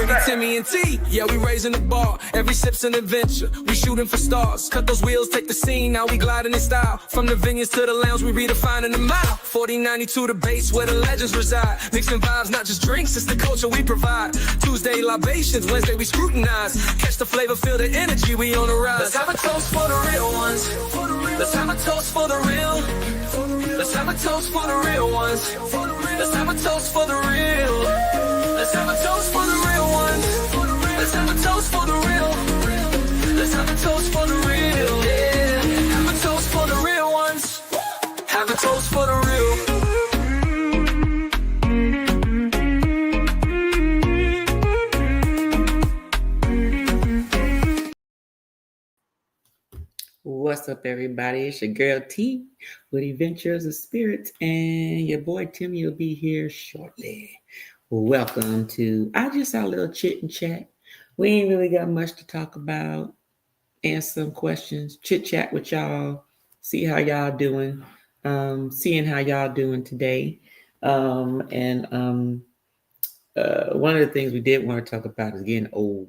Pretty Timmy and T, yeah, we raising the bar. Every sip's an adventure, we shooting for stars. Cut those wheels, take the scene, now we gliding in style. From the vineyards to the lounge, we redefining the mile. 4092 the base, where the legends reside. Mixing vibes, not just drinks, it's the culture we provide. Tuesday libations, Wednesday we scrutinize. Catch the flavor, feel the energy, we on the rise. Let's have a toast for the real ones. Let's have a toast for the real. Let's have a toast for the real ones. Let's have a toast for the real. Let's have a toast for the real ones. Let's have a toast for the real. Let's have a toast for the real. Yeah. Have a toast for the real ones. Have a toast for the real. What's up, everybody? It's your girl T with Adventures of Spirits, and your boy Timmy will be here shortly. Welcome to our little chit and chat. We ain't really got much to talk about. Answer some questions, chit chat with y'all, see how y'all doing, seeing how y'all doing today. One of the things we did want to talk about is getting old.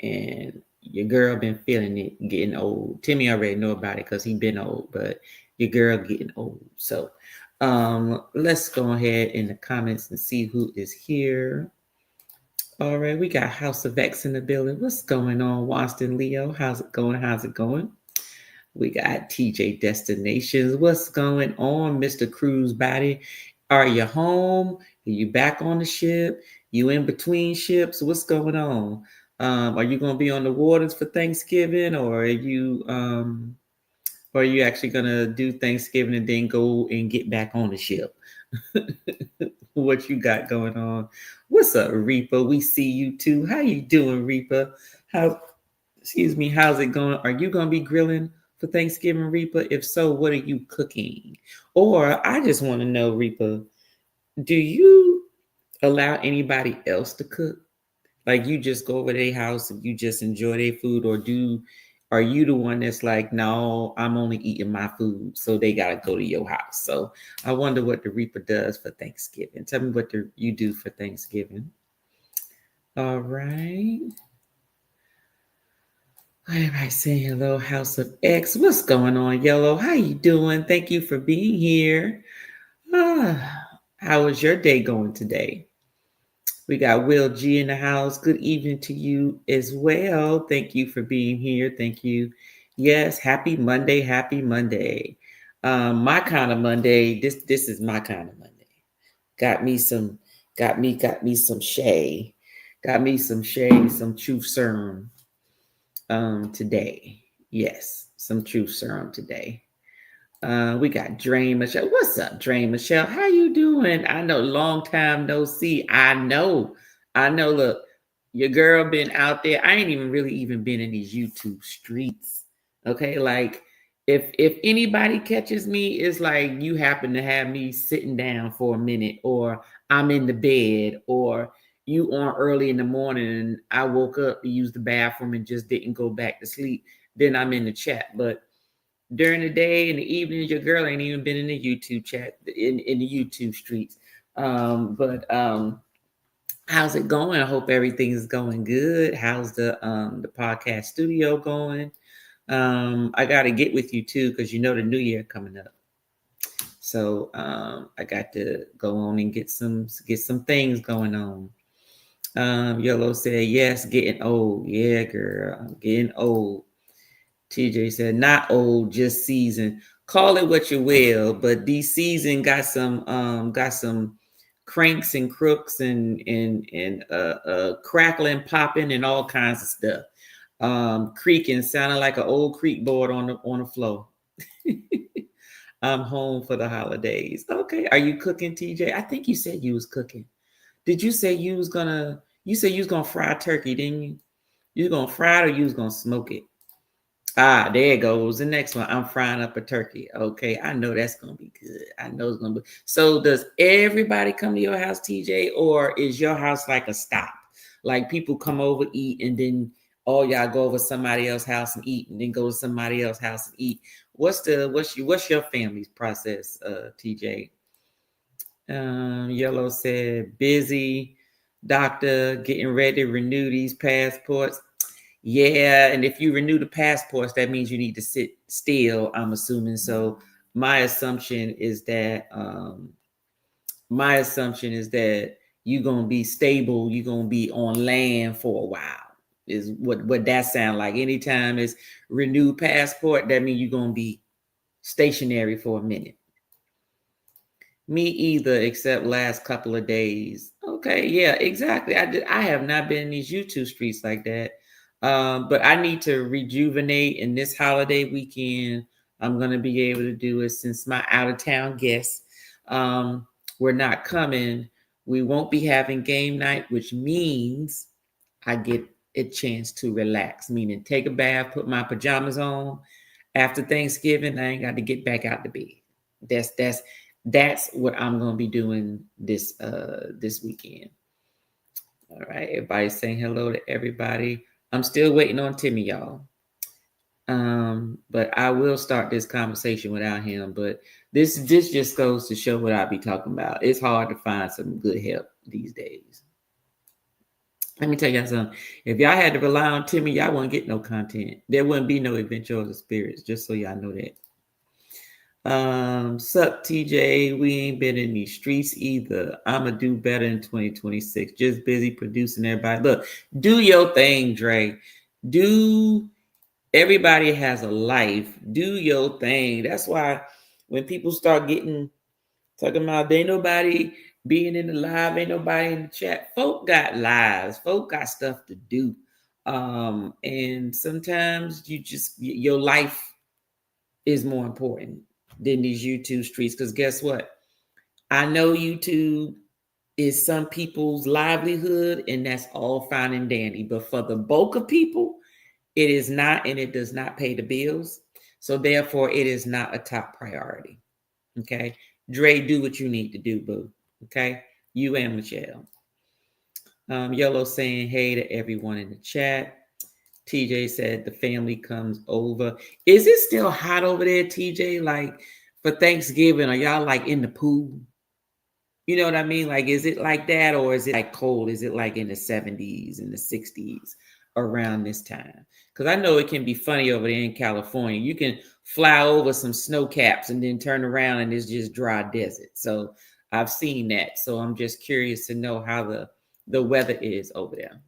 And your girl been feeling it, getting old. Timmy already know about it because he been old, but your girl getting old. So let's go ahead in the comments and see who is here. All right, we got House of X in the building. What's going on, Waston Leo? How's it going? How's it going? We got TJ Destinations. What's going on, Mr. Cruise Body? Are you home? Are you back on the ship? You in between ships? What's going on? Are you going to be on the waters for Thanksgiving, or are you actually going to do Thanksgiving and then go and get back on the ship? What you got going on? What's up, Reaper? We see you too. How you doing, Reaper? How's it going? Are you going to be grilling for Thanksgiving, Reaper? If so, what are you cooking? Or I just want to know, Reaper, do you allow anybody else to cook? Like, you just go over their house and you just enjoy their food, or are you the one that's like, no, I'm only eating my food, so they gotta go to your house? So I wonder what the Reaper does for Thanksgiving. Tell me what you do for Thanksgiving. All right. Everybody saying hello, House of X. What's going on, Yellow? How you doing? Thank you for being here. How is your day going today? We got Will G in the house. Good evening to you as well. Thank you for being here. Thank you. Yes, happy Monday. Happy Monday. My kind of Monday. This is my kind of Monday. Got me some Shay. Got me some Shay, some truth serum today. Yes, some truth serum today. We got Drain Michelle. What's up, Drain Michelle? How you doing? I know, long time no see. I know. Look, your girl been out there. I ain't even really been in these YouTube streets. Okay, like if anybody catches me, it's like you happen to have me sitting down for a minute, or I'm in the bed, or you on early in the morning and I woke up to use the bathroom and just didn't go back to sleep. Then I'm in the chat, but during the day and the evening, your girl ain't even been in the YouTube chat, in the YouTube streets. How's it going? I hope everything is going good. How's the podcast studio going? I got to get with you too, because the new year coming up. So I got to go on and get some things going on. Yellow said, yes, getting old. Yeah, girl, I'm getting old. TJ said, not old, just seasoned. Call it what you will, but these season got some cranks and crooks and crackling, popping, and all kinds of stuff. Creaking, sounding like an old creek board on the floor. I'm home for the holidays. Okay, are you cooking, TJ? I think you said you was cooking. Did you say you was gonna fry turkey, didn't you? You was gonna fry it, or you was gonna smoke it? There it goes. The next one, I'm frying up a turkey. Okay, I know that's going to be good. I know it's going to be. So does everybody come to your house, TJ, or is your house like a stop? Like people come over, eat, and then all y'all go over somebody else's house and eat, and then go to somebody else's house and eat. What's your family's process, TJ? Yellow said busy. Doctor, getting ready to renew these passports. Yeah, and if you renew the passports, that means you need to sit still, I'm assuming. So my assumption is that you're gonna be stable, you're gonna be on land for a while. Is what that sound like. Anytime it's renewed passport, that means you're gonna be stationary for a minute. Me either, except last couple of days. Okay, yeah, exactly. I have not been in these YouTube streets like that. But I need to rejuvenate, and this holiday weekend, I'm gonna be able to do it since my out of town guests were not coming. We won't be having game night, which means I get a chance to relax, meaning take a bath, put my pajamas on. After Thanksgiving, I ain't got to get back out the bed. That's what I'm gonna be doing this weekend. All right, everybody saying hello to everybody. I'm still waiting on Timmy, y'all. But I will start this conversation without him. But this just goes to show what I be talking about. It's hard to find some good help these days. Let me tell y'all something. If y'all had to rely on Timmy, y'all wouldn't get no content. There wouldn't be no Adventures of Spirits, just so y'all know that. Sup, TJ? We ain't been in these streets either. I'ma do better in 2026. Just busy producing everybody. Look, do your thing, Dre. Everybody has a life. Do your thing. That's why when people start talking about ain't nobody being in the live, ain't nobody in the chat. Folk got lives. Folk got stuff to do. And sometimes your life is more important than these YouTube streets. Because guess what? I know YouTube is some people's livelihood, and that's all fine and dandy. But for the bulk of people, it is not, and it does not pay the bills. So therefore, it is not a top priority. Okay. Dre, do what you need to do, boo. Okay. You and Michelle. Yellow saying hey to everyone in the chat. TJ said the family comes over. Is it still hot over there, TJ? Like for Thanksgiving, are y'all like in the pool? You know what I mean? Like, is it like that, or is it like cold? Is it like in the 70s and the 60s around this time? Because I know it can be funny over there in California. You can fly over some snow caps and then turn around and it's just dry desert. So I've seen that. So I'm just curious to know how the weather is over there.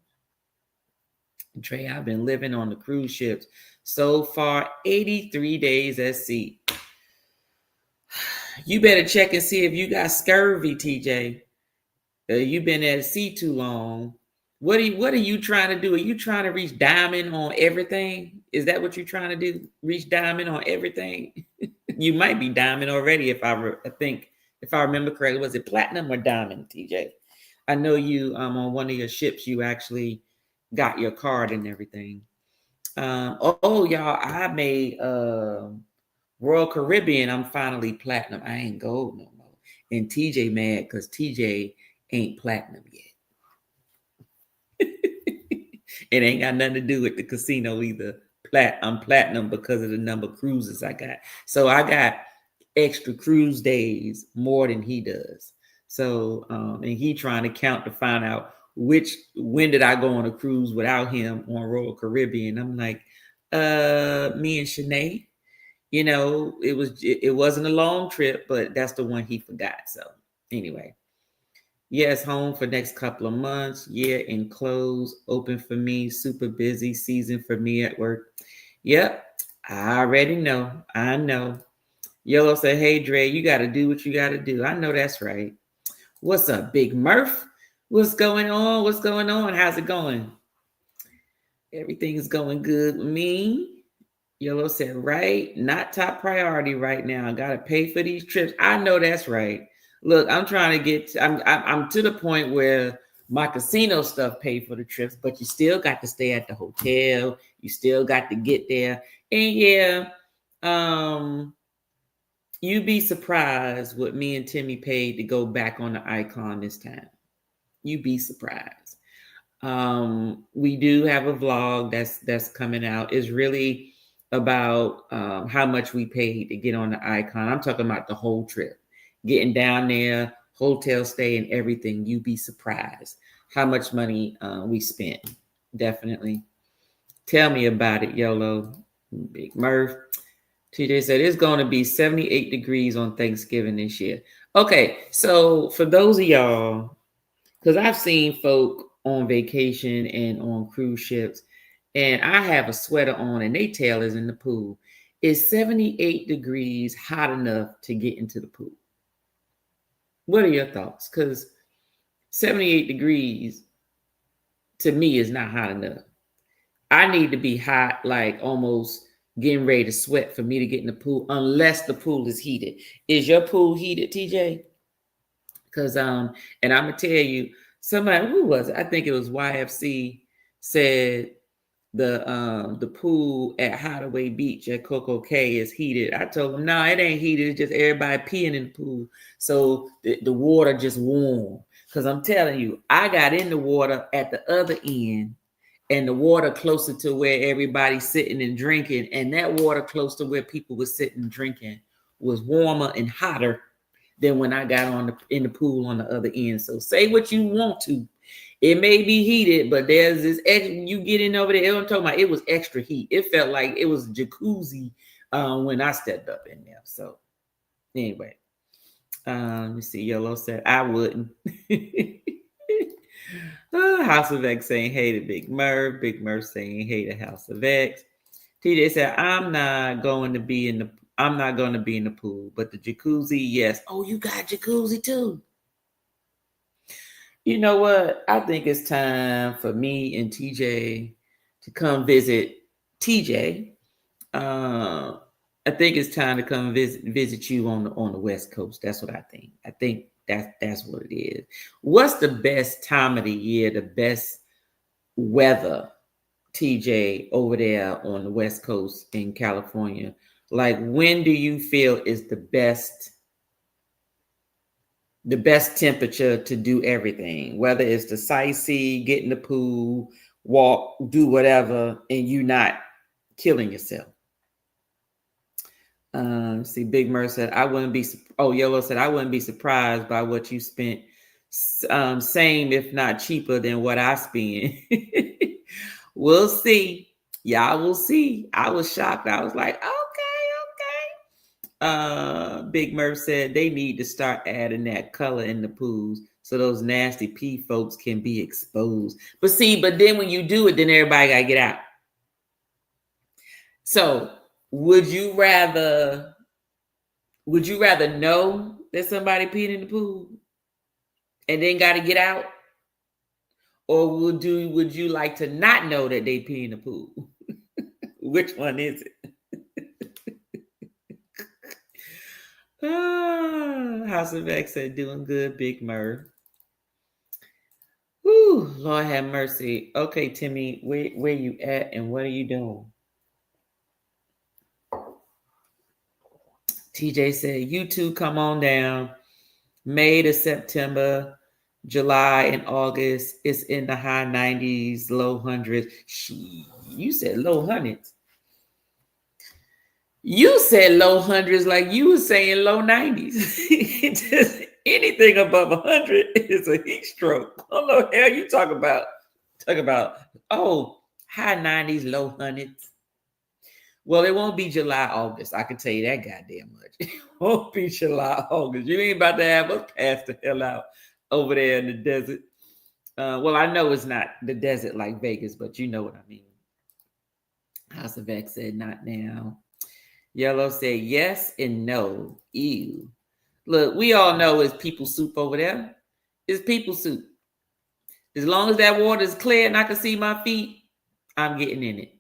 Trey, I've been living on the cruise ships so far, 83 days at sea. You better check and see if you got scurvy, TJ. You've been at sea too long. What are you trying to do? Are you trying to reach diamond on everything? Is that what you're trying to do? Reach diamond on everything? You might be diamond already if I remember correctly. Was it platinum or diamond, TJ? I know you on one of your ships you actually got your card and everything. Y'all, I made Royal Caribbean. I'm finally platinum. I ain't gold no more. And TJ mad because TJ ain't platinum yet. It ain't got nothing to do with the casino either. I'm platinum because of the number of cruises I got. So I got extra cruise days more than he does. So and he trying to count to find out when did I go on a cruise without him on Royal Caribbean. I'm like, me and Shanae, it wasn't a long trip, but that's the one he forgot. So anyway, yes, home for next couple of months. Yeah, in close, open for me. Super busy season for me at work. Yep, I already know. I know. Yellow said, hey, Dre, you got to do what you got to do. I know that's right. What's up, Big Murph? What's going on? What's going on? How's it going? Everything is going good with me. Yellow said, right, not top priority right now. I got to pay for these trips. I know that's right. Look, I'm trying to I'm to the point where my casino stuff paid for the trips, but you still got to stay at the hotel. You still got to get there. And yeah, you'd be surprised what me and Timmy paid to go back on the Icon this time. You'd be surprised. We do have a vlog that's coming out. It's really about how much we paid to get on the Icon. I'm talking about the whole trip, getting down there, hotel stay and everything. You'd be surprised how much money we spent. Definitely. Tell me about it, YOLO. Big Murph. TJ said it's going to be 78 degrees on Thanksgiving this year. Okay, so for those of y'all, because I've seen folk on vacation and on cruise ships, and I have a sweater on and they tail is in the pool. Is 78 degrees hot enough to get into the pool? What are your thoughts? Because 78 degrees to me is not hot enough. I need to be hot, like almost getting ready to sweat for me to get in the pool, unless the pool is heated. Is your pool heated, TJ? Because and I'm gonna tell you, somebody, who was it? I think it was YFC, said the pool at Hideaway Beach at Coco Cay is heated. I told him, no, it ain't heated. It's just everybody peeing in the pool. So the water just warm. Because I'm telling you, I got in the water at the other end, and the water closer to where everybody's sitting and drinking, and that water close to where people were sitting and drinking was warmer and hotter than when I got in the pool on the other end. So say what you want to. It may be heated, but there's this extra, you get in over there. I'm talking about, it was extra heat. It felt like it was jacuzzi when I stepped up in there. So anyway, let me see. Yellow said I wouldn't. House of X saying hey to Big Murph. Big Murph saying hey to House of X. TJ said I'm not going to be in the pool, but the jacuzzi, yes. Oh, you got jacuzzi too. You know what? I think it's time for me and TJ to come visit TJ. I think it's time to come visit you on the West Coast. That's what I think. I think that's what it is. What's the best time of the year, the best weather, TJ, over there on the West Coast in California? Like, when do you feel is the best temperature to do everything, whether it's to sightsee, get in the pool, walk, do whatever, and you not killing yourself? See, Big Mer said, Yellow said, I wouldn't be surprised by what you spent. Same, if not cheaper than what I spend. We'll see. Y'all will see. I was shocked. I was like, okay. Big Murph said they need to start adding that color in the pools so those nasty pee folks can be exposed. But then when you do it, then everybody gotta get out. So would you rather know that somebody peed in the pool and then gotta get out? Or would you like to not know that they pee in the pool? Which one is it? House of X said, doing good, Big Murph. Whew, Lord have mercy. Okay, Timmy, where you at and what are you doing? TJ said, you two come on down. May to September, July and August, it's in the high 90s, low hundreds. You said low hundreds. You said low hundreds like you were saying low 90s. Just anything above 100 is a heat stroke. I don't know what the hell you talk about. High 90s, low hundreds. Well, it won't be July, August. I can tell you that goddamn much. It won't be July, August. You ain't about to have us pass the hell out over there in the desert. Well, I know it's not the desert like Vegas, but you know what I mean. House of X said, not now. Yellow said yes and no. Ew. Look, we all know it's people soup over there. It's people soup. As long as that water is clear and I can see my feet, I'm getting in it.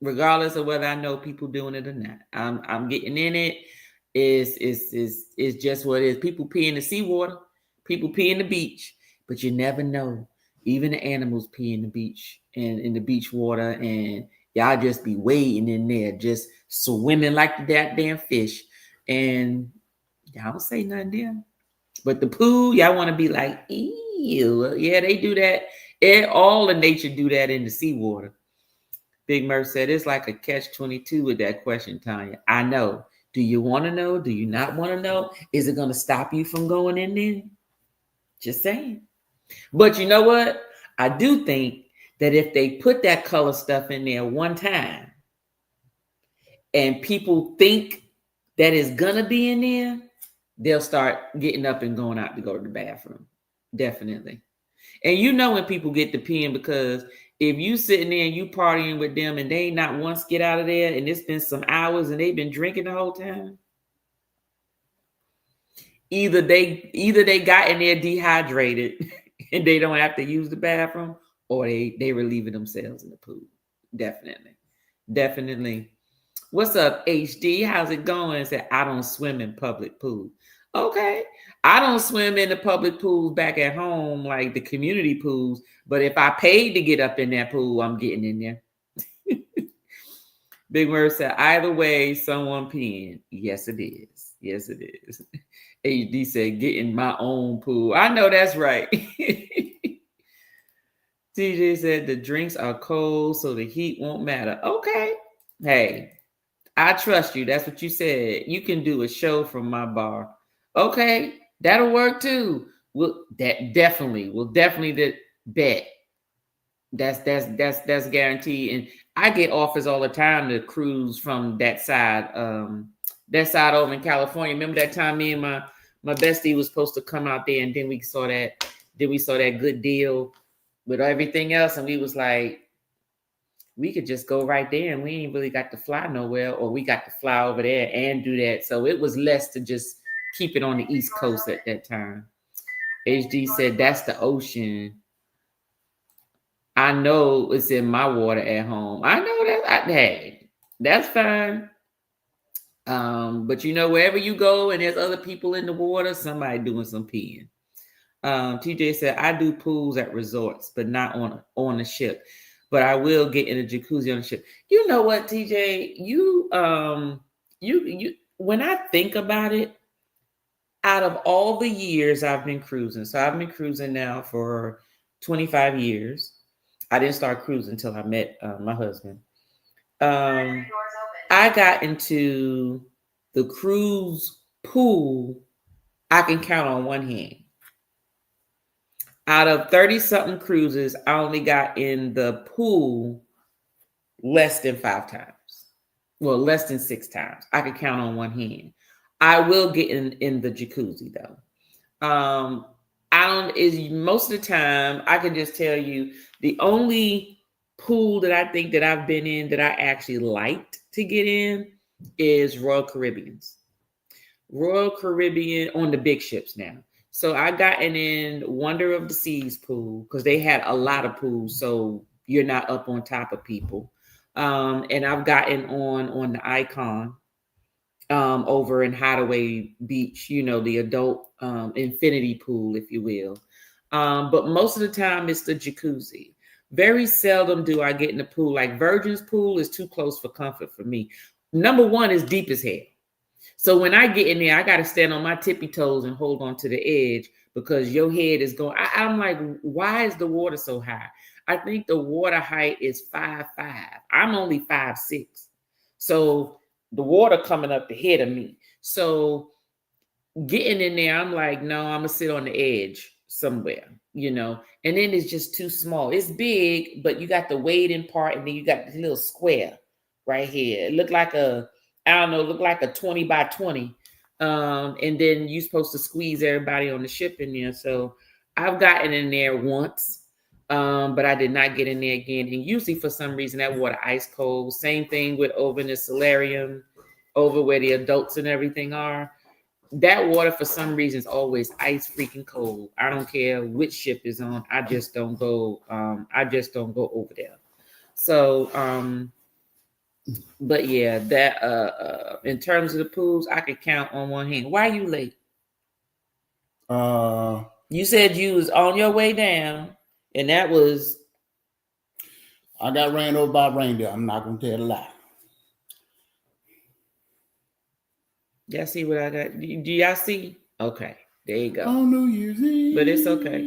Regardless of whether I know people doing it or not. I'm getting in it. It's just what it is. People pee in the seawater. People pee in the beach. But you never know. Even the animals pee in the beach and in the beach water, and y'all just be wading in there, just swimming like the goddamn fish. And y'all don't say nothing there. But the pool, y'all want to be like, ew. Yeah, they do that. All of nature do that in the seawater. Big Murph said, it's like a catch-22 with that question, Tanya. I know. Do you want to know? Do you not want to know? Is it going to stop you from going in there? Just saying. But you know what? I do think that if they put that color stuff in there one time and people think that it's gonna be in there, they'll start getting up and going out to go to the bathroom. Definitely. And you know when people get to peeing, because if you sitting there and you partying with them and they not once get out of there and it's been some hours and they've been drinking the whole time, either they got in there dehydrated and they don't have to use the bathroom, or they relieving themselves in the pool. Definitely. What's up, HD? How's it going? Said, I don't swim in public pools. Okay. I don't swim in the public pools back at home, like the community pools. But if I paid to get up in that pool, I'm getting in there. Big Word said, either way, someone peeing. Yes, it is. Yes, it is. HD said, get in my own pool. I know that's right. TJ said, the drinks are cold, so the heat won't matter. Okay. Hey, I trust you. That's what you said. You can do a show from my bar. Okay, that'll work too. We'll definitely bet. That's guaranteed. And I get offers all the time to cruise from that side over in California. Remember that time me and my bestie was supposed to come out there, and then we saw that good deal with everything else, and we was like, we could just go right there and we ain't really got to fly nowhere, or we got to fly over there and do that. So it was less to just keep it on the East Coast at that time. HD said, that's the ocean. I know it's in my water at home. I know that. Hey, that's fine. But you know, wherever you go and there's other people in the water, somebody doing some peeing. TJ said, I do pools at resorts, but not on a ship. But I will get in a jacuzzi on the ship. You know what, TJ? You when I think about it, out of all the years I've been cruising, so I've been cruising now for 25 years. I didn't start cruising until I met my husband. I got into the cruise pool, I can count on one hand. Out of 30-something cruises, I only got in the pool less than 5 times. Well, less than 6 times. I can count on one hand. I will get in the jacuzzi though. Most of the time, I can just tell you the only pool that I think that I've been in that I actually liked to get in is Royal Caribbean's. Royal Caribbean on the big ships now. So I gotten in Wonder of the Seas pool because they had a lot of pools, so you're not up on top of people. And I've gotten on the Icon over in Hideaway Beach, you know, the adult infinity pool, if you will. But most of the time it's the jacuzzi. Very seldom do I get in the pool. Like Virgin's pool is too close for comfort for me. Number one, is deep as hell. So when I get in there, I got to stand on my tippy toes and hold on to the edge because your head is going. I'm like, why is the water so high? I think the water height is 5'5". I'm only 5'6". So the water coming up the head of me. So getting in there, I'm like, no, I'm going to sit on the edge somewhere, you know. And then it's just too small. It's big, but you got the wading part, and then you got this little square right here. It looked like a 20 by 20. And then you're supposed to squeeze everybody on the ship in there. So I've gotten in there once, but I did not get in there again. And usually for some reason that water ice cold. Same thing with over in the solarium, over where the adults and everything are. That water for some reason is always ice freaking cold. I don't care which ship is on. I just don't go over there. So but yeah, that in terms of the pools, I could count on one hand. Why are you late? You said you was on your way down, and that was. I got ran over by a reindeer. I'm not gonna tell a lie. Y'all see what I got? Do y'all see? Okay, there you go. On New Year's Eve. But it's okay.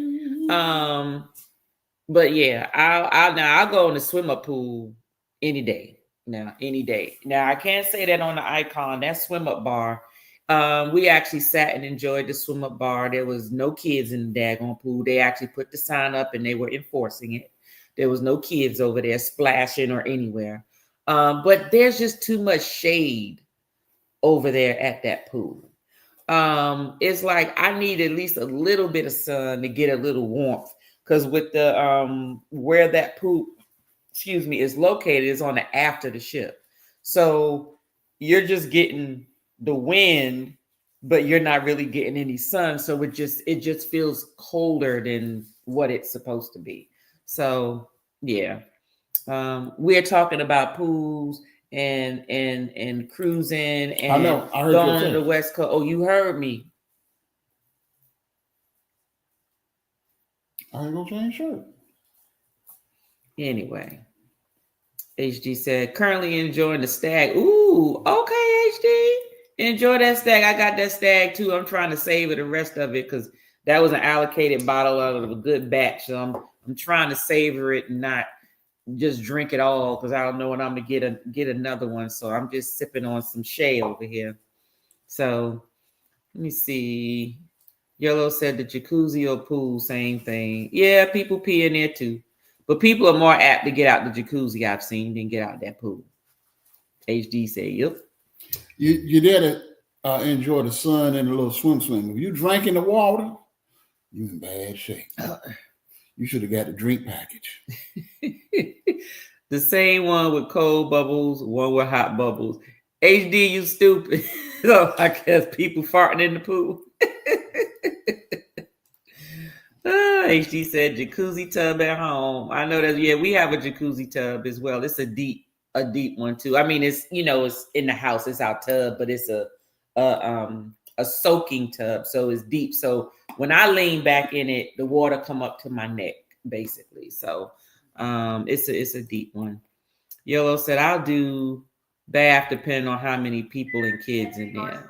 But yeah, I'll go in the swim up pool any day. Now, any day. Now, I can't say that on the Icon, that swim up bar. We actually sat and enjoyed the swim up bar. There was no kids in the daggone pool. They actually put the sign up and they were enforcing it. There was no kids over there splashing or anywhere. But there's just too much shade over there at that pool. It's like I need at least a little bit of sun to get a little warmth. Because with the where that pool, is located is on the aft of the ship. So you're just getting the wind, but you're not really getting any sun. So it just feels colder than what it's supposed to be. So yeah. We're talking about pools and cruising and I know. I heard going you to the say. West Coast. Oh, you heard me. I ain't gonna change shirt. Anyway, HD said, currently enjoying the stag. Ooh, okay, HD. Enjoy that stag. I got that stag too. I'm trying to savor the rest of it because that was an allocated bottle out of a good batch. So I'm trying to savor it and not just drink it all because I don't know when I'm gonna get another one. So I'm just sipping on some Shea over here. So let me see. Yellow said the jacuzzi or pool, same thing. Yeah, people pee in there too. But people are more apt to get out the jacuzzi, I've seen, than get out that pool. HD said, yep. You there to enjoy the sun and a little swim. If you drink in the water, you in bad shape. You should have got the drink package. The same one with cold bubbles, one with hot bubbles. HD, you stupid. So I guess people farting in the pool. HD said jacuzzi tub at home. I know that. Yeah, we have a jacuzzi tub as well. It's a deep one too. I mean, it's it's in the house. It's our tub, but it's a soaking tub, so it's deep. So when I lean back in it, the water come up to my neck, basically. So it's a deep one. Yellow said I'll do bath depending on how many people and kids in there.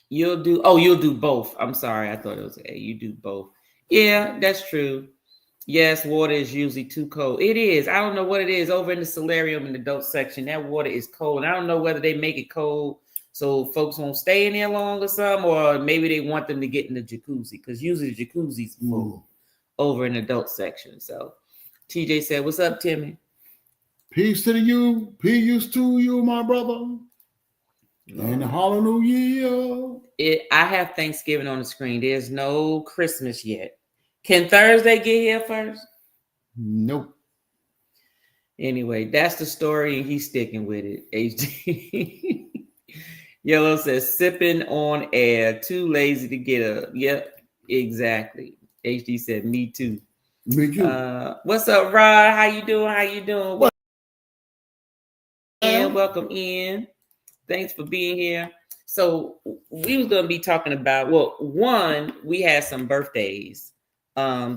You'll do both. I'm sorry. I thought it was A. You do both. Yeah, that's true. Yes, water is usually too cold. It is. I don't know what it is. Over in the solarium in the adult section, that water is cold. I don't know whether they make it cold so folks won't stay in there long or something, or maybe they want them to get in the jacuzzi because usually the jacuzzi's full over in the adult section. So TJ said, what's up, Timmy? Peace to you. Peace to you, my brother. And hallelujah. I have Thanksgiving on the screen. There's no Christmas yet. Can Thursday get here first? Nope. Anyway, that's the story, and he's sticking with it. HD. Yellow says, sipping on air. Too lazy to get up. Yep, exactly. HD said, me too. Me too. What's up, Rod? How you doing? And welcome in. Thanks for being here. So we was going to be talking about, one, we had some birthdays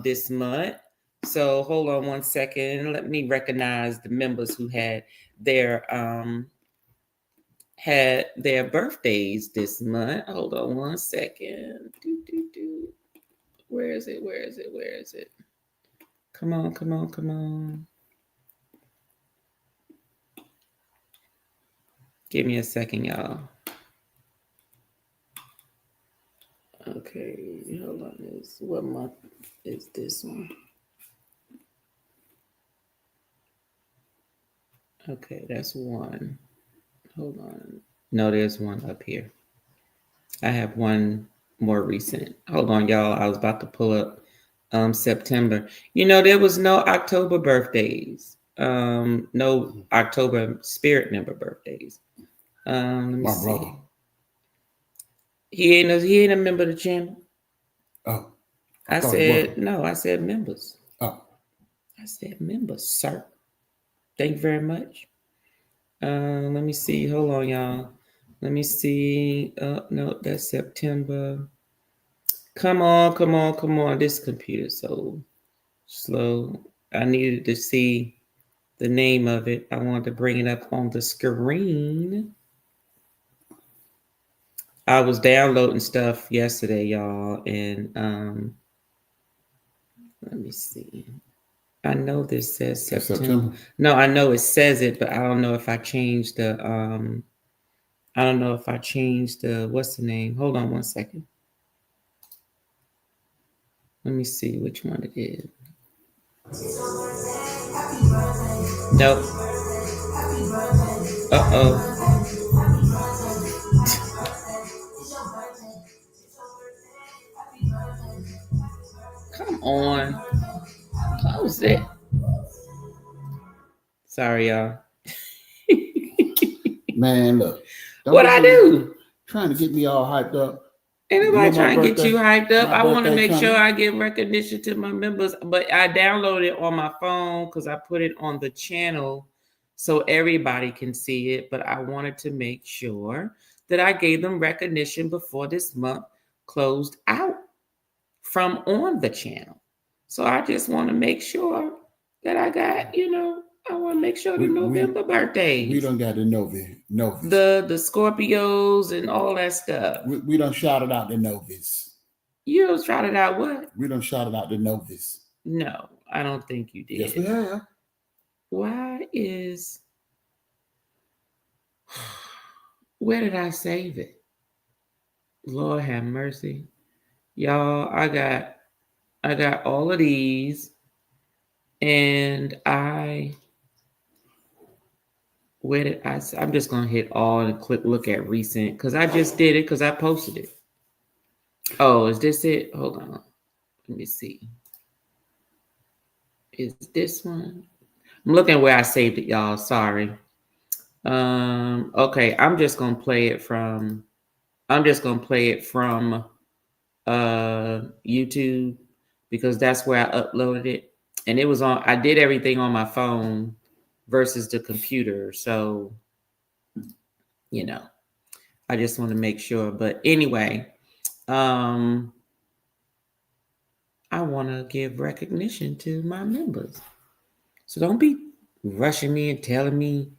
this month. So hold on one second. Let me recognize the members who had their birthdays this month. Hold on one second. Where is it? Come on. Give me a second, y'all. Okay, hold on. What month is this one? Okay, that's one. Hold on. No, there's one up here. I have one more recent. Hold on, y'all. I was about to pull up September. There was no October birthdays. No October spirit member birthdays. Let me see. Brother. He ain't a member of the channel. Oh. I said members. Oh. I said members, sir. Thank you very much. Let me see. Hold on, y'all. Let me see. No, that's September. Come on. This computer's so slow. I needed to see the name of it. I wanted to bring it up on the screen. I was downloading stuff yesterday, y'all, and let me see. I know this says September. No, I know it says it, but I don't know if I changed the I don't know if I changed the, what's the name? Hold on one second. Let me see which one it is. Nope. Uh-oh. Come on. Close it. Sorry, y'all. Man, look. What I do? Trying to get me all hyped up. Ain't nobody trying to get you hyped up. My I want to birthday make sure coming. I give recognition to my members, but I downloaded it on my phone because I put it on the channel so everybody can see it. But I wanted to make sure that I gave them recognition before this month closed out from on the channel. So I just want to make sure that I got, I want to make sure the November birthdays. We don't got the Novice. The Scorpios and all that stuff. We done shouted out the Novice. You don't shouted out what? We done shouted out the Novice. No, I don't think you did. Yes, we have. Where did I save it? Lord have mercy. Y'all, I got all of these, and I'm just gonna hit all and click look at recent because I just did it because I posted it. Oh, is this it? Hold on. Let me see. Is this one? I'm looking where I saved it, y'all. Sorry. Okay, I'm just gonna play it from YouTube because that's where I uploaded it. And it was I did everything on my phone versus the computer. So, I just want to make sure. But anyway, I want to give recognition to my members. So don't be rushing me and telling me,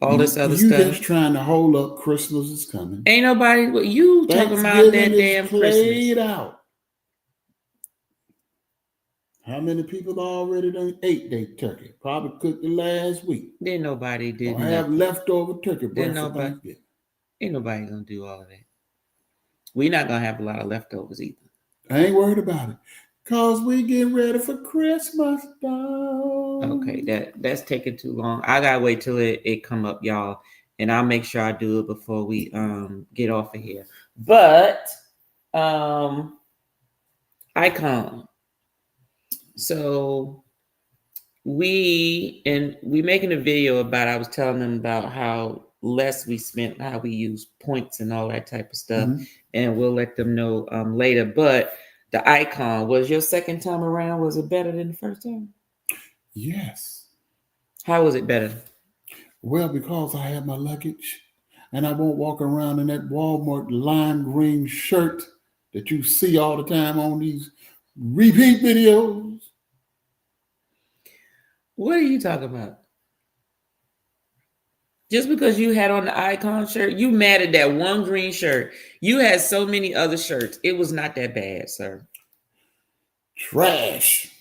all this other stuff. You just trying to hold up Christmas is coming. Ain't nobody, you talking about that damn Christmas. Out. How many people already done ate their turkey? Probably cooked it last week. Then nobody did. Have leftover turkey. Ain't nobody gonna do all of that. We're not gonna have a lot of leftovers either. I ain't worried about it. Cause we get ready for Christmas, dog. Okay, that's taking too long. I gotta wait till it come up, y'all, and I'll make sure I do it before we get off of here. But icon. So we making a video about. I was telling them about how less we spent, how we use points and all that type of stuff, and we'll let them know later. But the icon, was your second time around, was it better than the first time? Yes. How was it better? Well, because I have my luggage and I won't walk around in that Walmart lime green shirt that you see all the time on these repeat videos. What are you talking about? Just because you had on the icon shirt, you mad at that one green shirt. You had so many other shirts. It was not that bad, sir. Trash.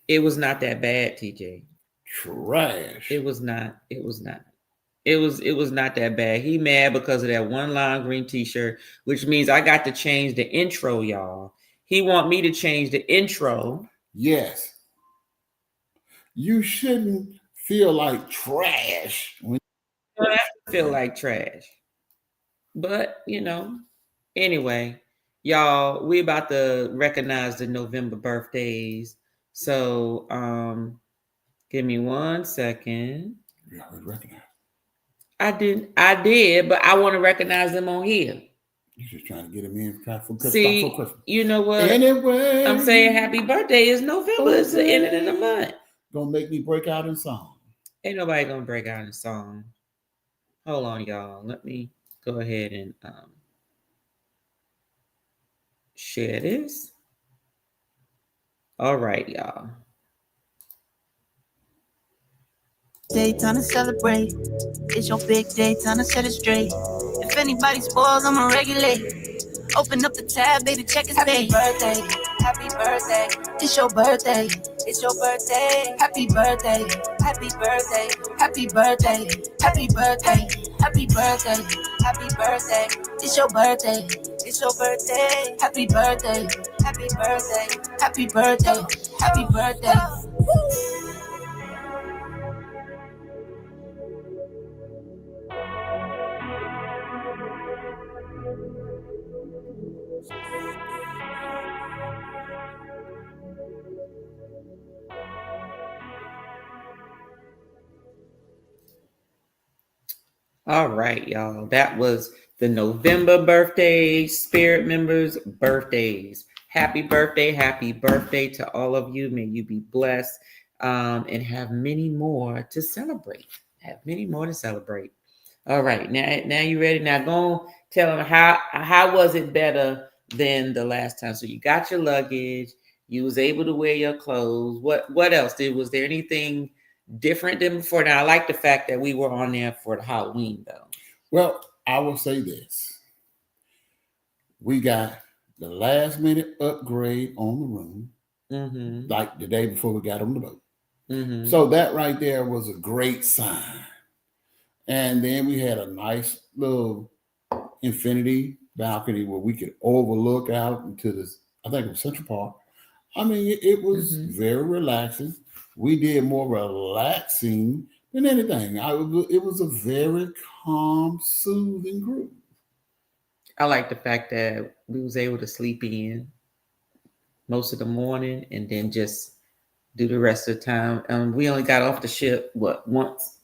It was not that bad, TJ. Trash. It was not. It was not that bad. He mad because of that one lime green t-shirt, which means I got to change the intro, y'all. He want me to change the intro. Yes. You shouldn't feel like trash when You don't have to feel like trash. But, anyway, y'all, we about to recognize the November birthdays. So, give me 1 second. We already recognize. I did, but I want to recognize them on here. You're just trying to get them in for Christmas. See, you know what? Anyway, I'm saying happy birthday is November. It's the end of the month. Gonna make me break out in song. Ain't nobody gonna break out in song. Hold on, y'all. Let me go ahead and share this. All right, y'all. Day, time to celebrate. It's your big day, time to set it straight. If anybody spoils, I'ma regulate. Open up the tab, baby, check his happy birthday, happy birthday. It's your birthday, it's your birthday. Happy birthday, happy birthday, happy birthday, happy birthday, Happy birthday, happy birthday. It's your birthday, it's your birthday. Happy birthday, happy birthday, happy birthday, happy birthday. All right, y'all. That was the November birthday spirit members' birthdays. Happy birthday to all of you. May you be blessed and have many more to celebrate. Have many more to celebrate. All right, now you ready? Now go tell them how was it better than the last time? So you got your luggage. You was able to wear your clothes. What else? Was there anything different than before? Now I like the fact that we were on there for the Halloween though. Well, I will say this. We got the last minute upgrade on the room, like the day before we got on the boat. So that right there was a great sign. And then we had a nice little infinity balcony where we could overlook out into this, I think it was Central Park. I mean, it was very relaxing. We did more relaxing than anything. It was a very calm, soothing group. I like the fact that we was able to sleep in most of the morning and then just do the rest of the time. We only got off the ship, once?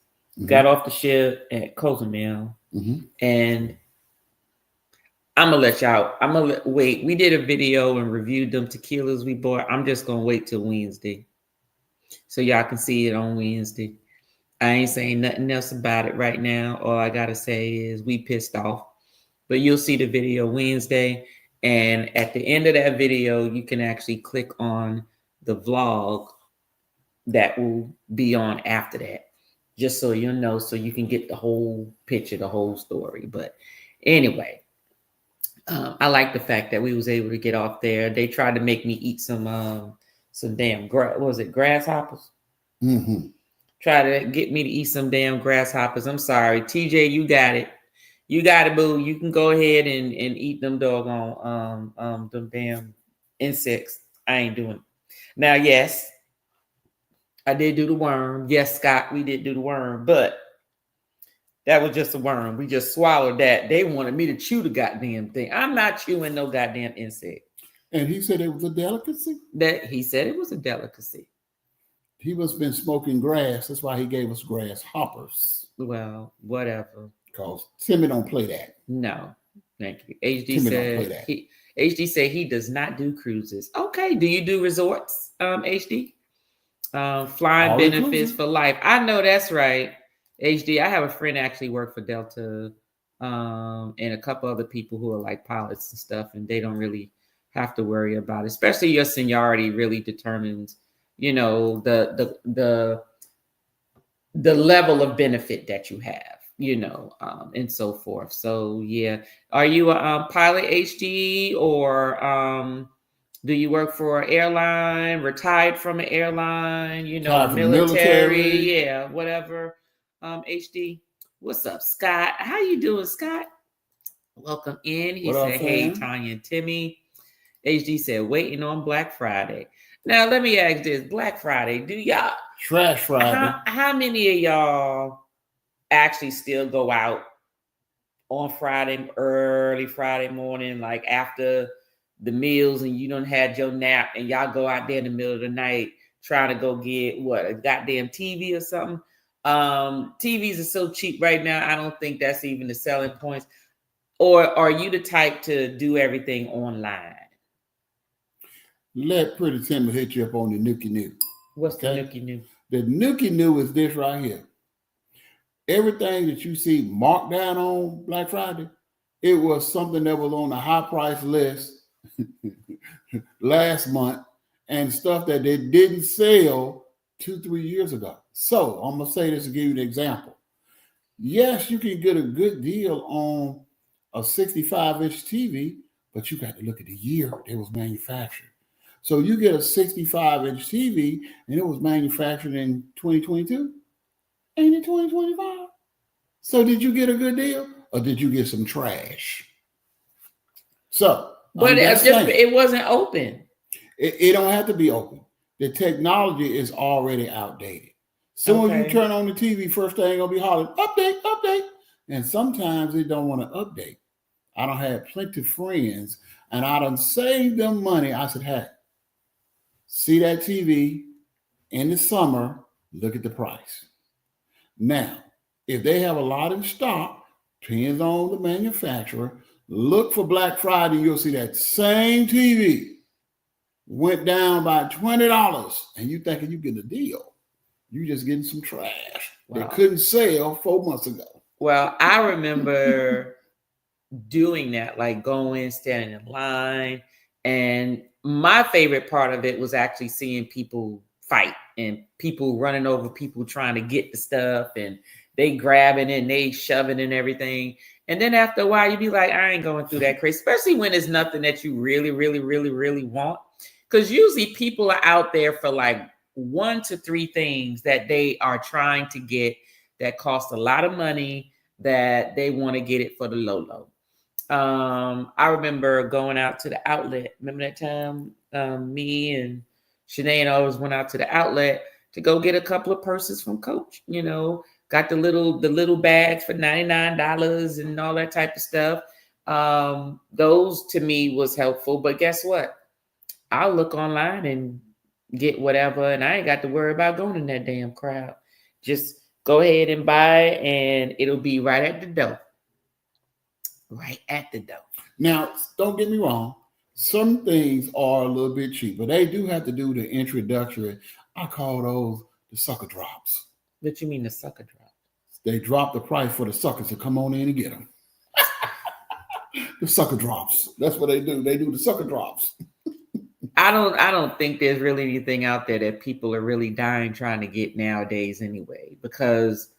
Got off the ship at Cozumel. And I'm going to wait. We did a video and reviewed them tequilas we bought. I'm just going to wait till Wednesday so y'all can see it on Wednesday. I ain't saying nothing else about it right now. All I got to say is we pissed off. But you'll see the video Wednesday. And at the end of that video, you can actually click on the vlog that will be on after that. Just so you'll know, so you can get the whole picture, the whole story. But anyway, I like the fact that we was able to get off there. They tried to make me eat some damn grasshoppers? Try to get me to eat some damn grasshoppers. I'm sorry, TJ, you got it. You got it, boo. You can go ahead and eat them doggone them damn insects. I ain't doing it. Now, yes, I did do the worm. Yes, Scott, we did do the worm, but that was just a worm. We just swallowed that. They wanted me to chew the goddamn thing. I'm not chewing no goddamn insect. And he said it was a delicacy? He said it was a delicacy. He must have been smoking grass. That's why he gave us grasshoppers. Well, whatever. Because Timmy don't play that. No, thank you. HD said he does not do cruises. Okay, do you do resorts, HD? Flying all benefits inclusive for life. I know that's right. HD, I have a friend actually work for Delta and a couple other people who are like pilots and stuff, and they don't really have to worry about it. Especially your seniority really determines, the level of benefit that you have, and so forth. So yeah. Are you a pilot, HD, or do you work for an airline, retired from an airline, military? Yeah, whatever. HD, what's up, Scott? How you doing, Scott? Welcome in. He said, hey, Tanya and Timmy. HD said, waiting on Black Friday. Now, let me ask this. Black Friday, do y'all... Trash Friday. How many of y'all actually still go out on Friday, early Friday morning, like after the meals, and you done had your nap, and y'all go out there in the middle of the night trying to go get a goddamn TV or something? TVs are so cheap right now. I don't think that's even the selling points. Or are you the type to do everything online? Let Pretty Timmy hit you up on the Nookie New. What's the Nookie New? The Nookie New is this right here. Everything that you see marked down on Black Friday, it was something that was on the high price list last month, and stuff that they didn't sell 2-3 years ago. So I'm going to say this to give you an example. Yes, you can get a good deal on a 65-inch TV, but you got to look at the year it was manufactured. So you get a 65-inch TV and it was manufactured in 2022, ain't it 2025? So did you get a good deal or did you get some trash? So, but it wasn't open. It don't have to be open. The technology is already outdated. Soon as you turn on the TV, first thing gonna be hollering, update, update. And sometimes they don't want to update. I don't have plenty of friends, and I done saved them money. I said, hey, see that TV in the summer, look at the price. Now, if they have a lot in stock, depends on the manufacturer, look for Black Friday, you'll see that same TV went down by $20, and you thinking you get a deal. You just getting some trash. Wow. They couldn't sell 4 months ago. Well, I remember doing that, like going, standing in line. And my favorite part of it was actually seeing people fight and people running over people trying to get the stuff, and they grabbing it and they shoving and everything. And then after a while, you'd be like, I ain't going through that crazy, especially when it's nothing that you really, really, really, really want. Because usually people are out there for like 1 to 3 things that they are trying to get that cost a lot of money, that they want to get it for the low. I remember going out to the outlet. Remember that time me and Shanae always went out to the outlet to go get a couple of purses from Coach, you know, got the little bags for $99 and all that type of stuff. Those to me was helpful, but guess what? I'll look online and get whatever, and I ain't got to worry about going in that damn crowd. Just go ahead and buy it, and it'll be right at the door. Right at the door. Now, don't get me wrong. Some things are a little bit cheaper. They do have to do the introductory. I call those the sucker drops. What you mean the sucker drops? They drop the price for the suckers to come on in and get them. The sucker drops. That's what they do. They do the sucker drops. I don't think there's really anything out there that people are really dying trying to get nowadays anyway, because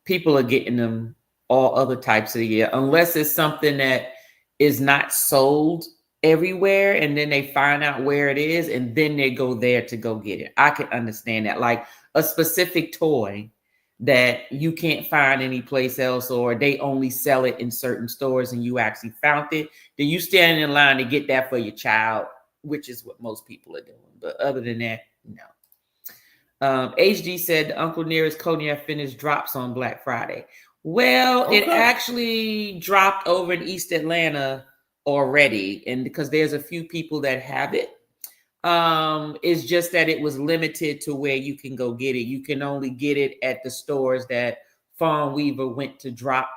people are getting them all other types of year, unless it's something that is not sold everywhere and then they find out where it is and then they go there to go get it. I can understand that. Like a specific toy that you can't find anyplace else, or they only sell it in certain stores and you actually found it, then you stand in line to get that for your child, which is what most people are doing. But other than that, no. HD said Uncle Nearest Cognac Finish drops on Black Friday. Well, It actually dropped over in East Atlanta already, and because there's a few people that have it. It's just that it was limited to where you can go get it. You can only get it at the stores that Fawn Weaver went to drop.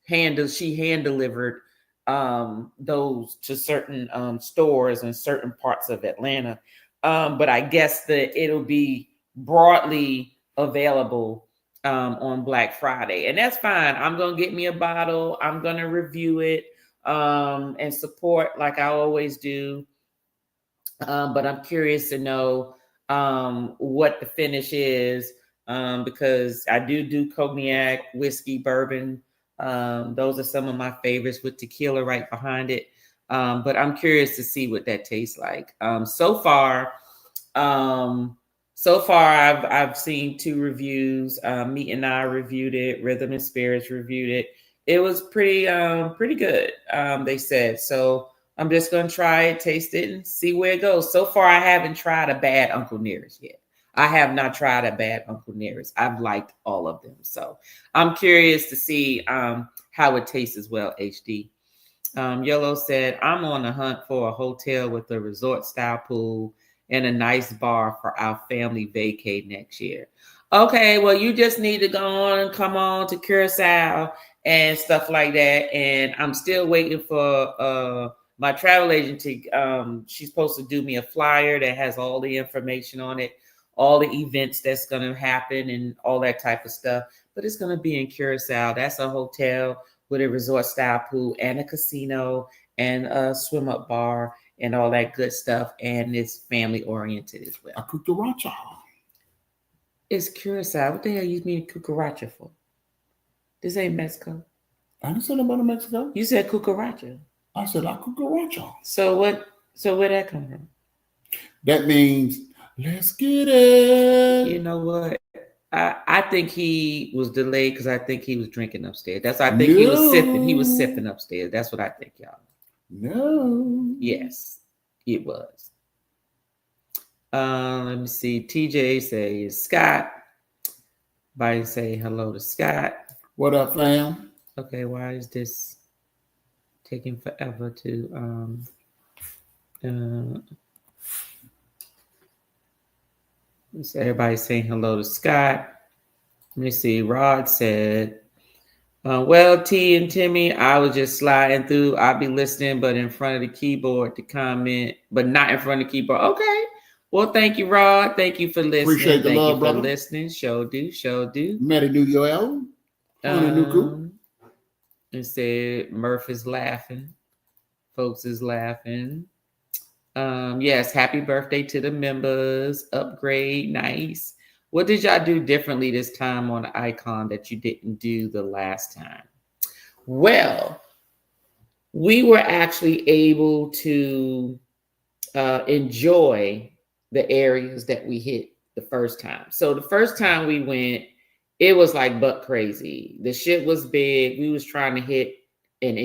She hand delivered those to certain stores in certain parts of Atlanta. But I guess that it'll be broadly available on Black Friday, and that's fine. I'm gonna get me a bottle. I'm gonna review it and support like I always do. But I'm curious to know what the finish is, because I do cognac, whiskey, bourbon. Those are some of my favorites, with tequila right behind it. But I'm curious to see what that tastes like. So far, I've seen 2 reviews. Meat and I reviewed it. Rhythm and Spirits reviewed it. It was pretty good. They said so. I'm just gonna try it, taste it, and see where it goes. So far, I haven't tried a bad Uncle Nearest yet. I have not tried a bad Uncle Nearest. I've liked all of them, so I'm curious to see how it tastes as well. HD. Yellow said, I'm on the hunt for a hotel with a resort style pool and a nice bar for our family vacay next year. Okay, well, you just need to go on and come on to Curacao and stuff like that. And I'm still waiting for my travel agent to, she's supposed to do me a flyer that has all the information on it, all the events that's going to happen and all that type of stuff. But it's going to be in Curacao. That's a hotel with a resort style pool and a casino and a swim up bar and all that good stuff. And it's family oriented as well. A cucaracha. It's Curacao. What the hell you mean cucaracha for? This ain't Mexico. I didn't say about Mexico. You said cucaracha. I said la cucaracha. So where'd that come from? That means let's get it. You know what? I think he was delayed because I think he was drinking upstairs. That's what I think. He was sipping. He was sipping upstairs. That's what I think, y'all. No. Yes, it was. Let me see. TJ says Scott. Body say hello to Scott. What up, fam? Okay, why is this taking forever to so everybody's saying hello to Scott. Let me see. Rod said, well, T and Timmy, I was just sliding through. I'll be listening, but in front of the keyboard to comment, but not in front of the keyboard. Okay. Well, thank you, Rod. Thank you for listening. Appreciate the thank love, you brother. for listening. Show do. Medi Nuyo. It said Murph is laughing. Folks is laughing. Yes, happy birthday to the members. Upgrade, nice. What did y'all do differently this time on the icon that you didn't do the last time? Well, we were actually able to enjoy the areas that we hit the first time. So the first time we went, it was like butt crazy. The shit was big. We was trying to hit and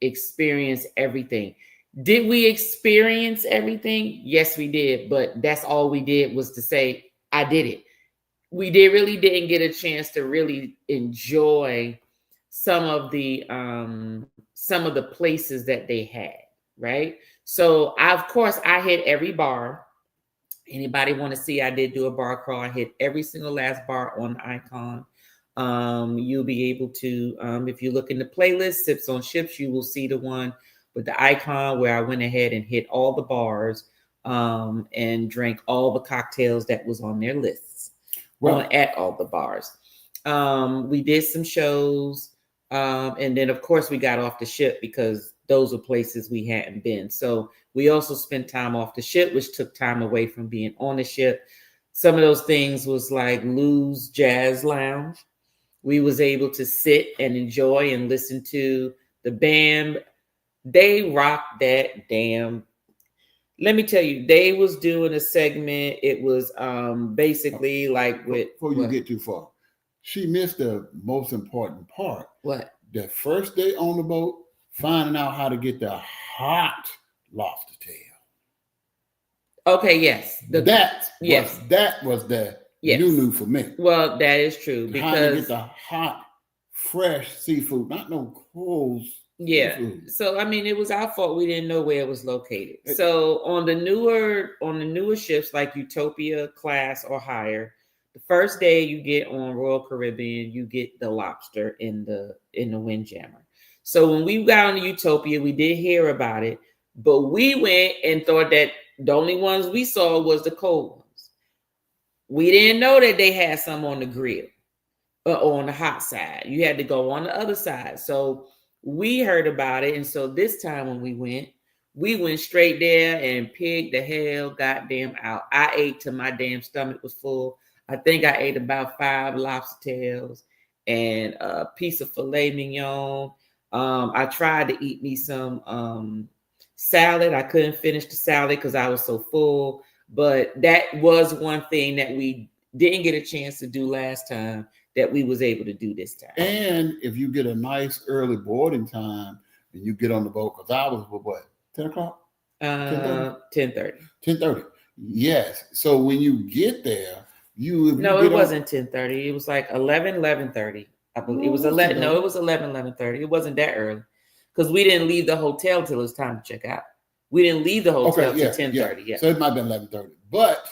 experience everything. Did we experience everything? Yes, we did. But that's all we did was to say, I did it. We really didn't get a chance to really enjoy some of the places that they had, right? So of course I hit every bar. Anybody want to see? I did do a bar crawl. I hit every single last bar on the icon. You'll be able to, if you look in the playlist, Sips on Ships, you will see the one with the icon where I went ahead and hit all the bars and drank all the cocktails that was on their lists at all the bars. We did some shows. And then, of course, we got off the ship because those were places we hadn't been. So we also spent time off the ship, which took time away from being on the ship. Some of those things was like Lou's Jazz Lounge. We was able to sit and enjoy and listen to the band. They rocked that damn. Let me tell you, they was doing a segment. It was basically like with. Before you get too far, she missed the most important part. What? The first day on the boat, finding out how to get the hot lobster tail. Okay, yes. That was the new for me. Well, that is true how to get because the hot, fresh seafood, not no cold. Seafood. So I mean, it was our fault we didn't know where it was located. So on the newer ships like Utopia class or higher, the first day you get on Royal Caribbean, you get the lobster in the Windjammer. So when we got on the Utopia, we did hear about it, but we went and thought that the only ones we saw was the cold ones. We didn't know that they had some on the grill or on the hot side. You had to go on the other side. So we heard about it. And so this time when we went straight there and pigged the hell goddamn out. I ate till my damn stomach was full. I think I ate about 5 lobster tails and a piece of filet mignon. I tried to eat me some salad. I couldn't finish the salad because I was so full. But that was one thing that we didn't get a chance to do last time that we was able to do this time. And if you get a nice early boarding time and you get on the boat, because I was what, 10 o'clock? 10:30. 10:30. Yes. So when you get there, it wasn't 10:30. It was like 11:30. I believe it was 11. No, it was 11:30. It wasn't that early because we didn't leave the hotel till it was time to check out. We didn't leave the hotel till 10:30. Yeah. So it might have been 11:30. But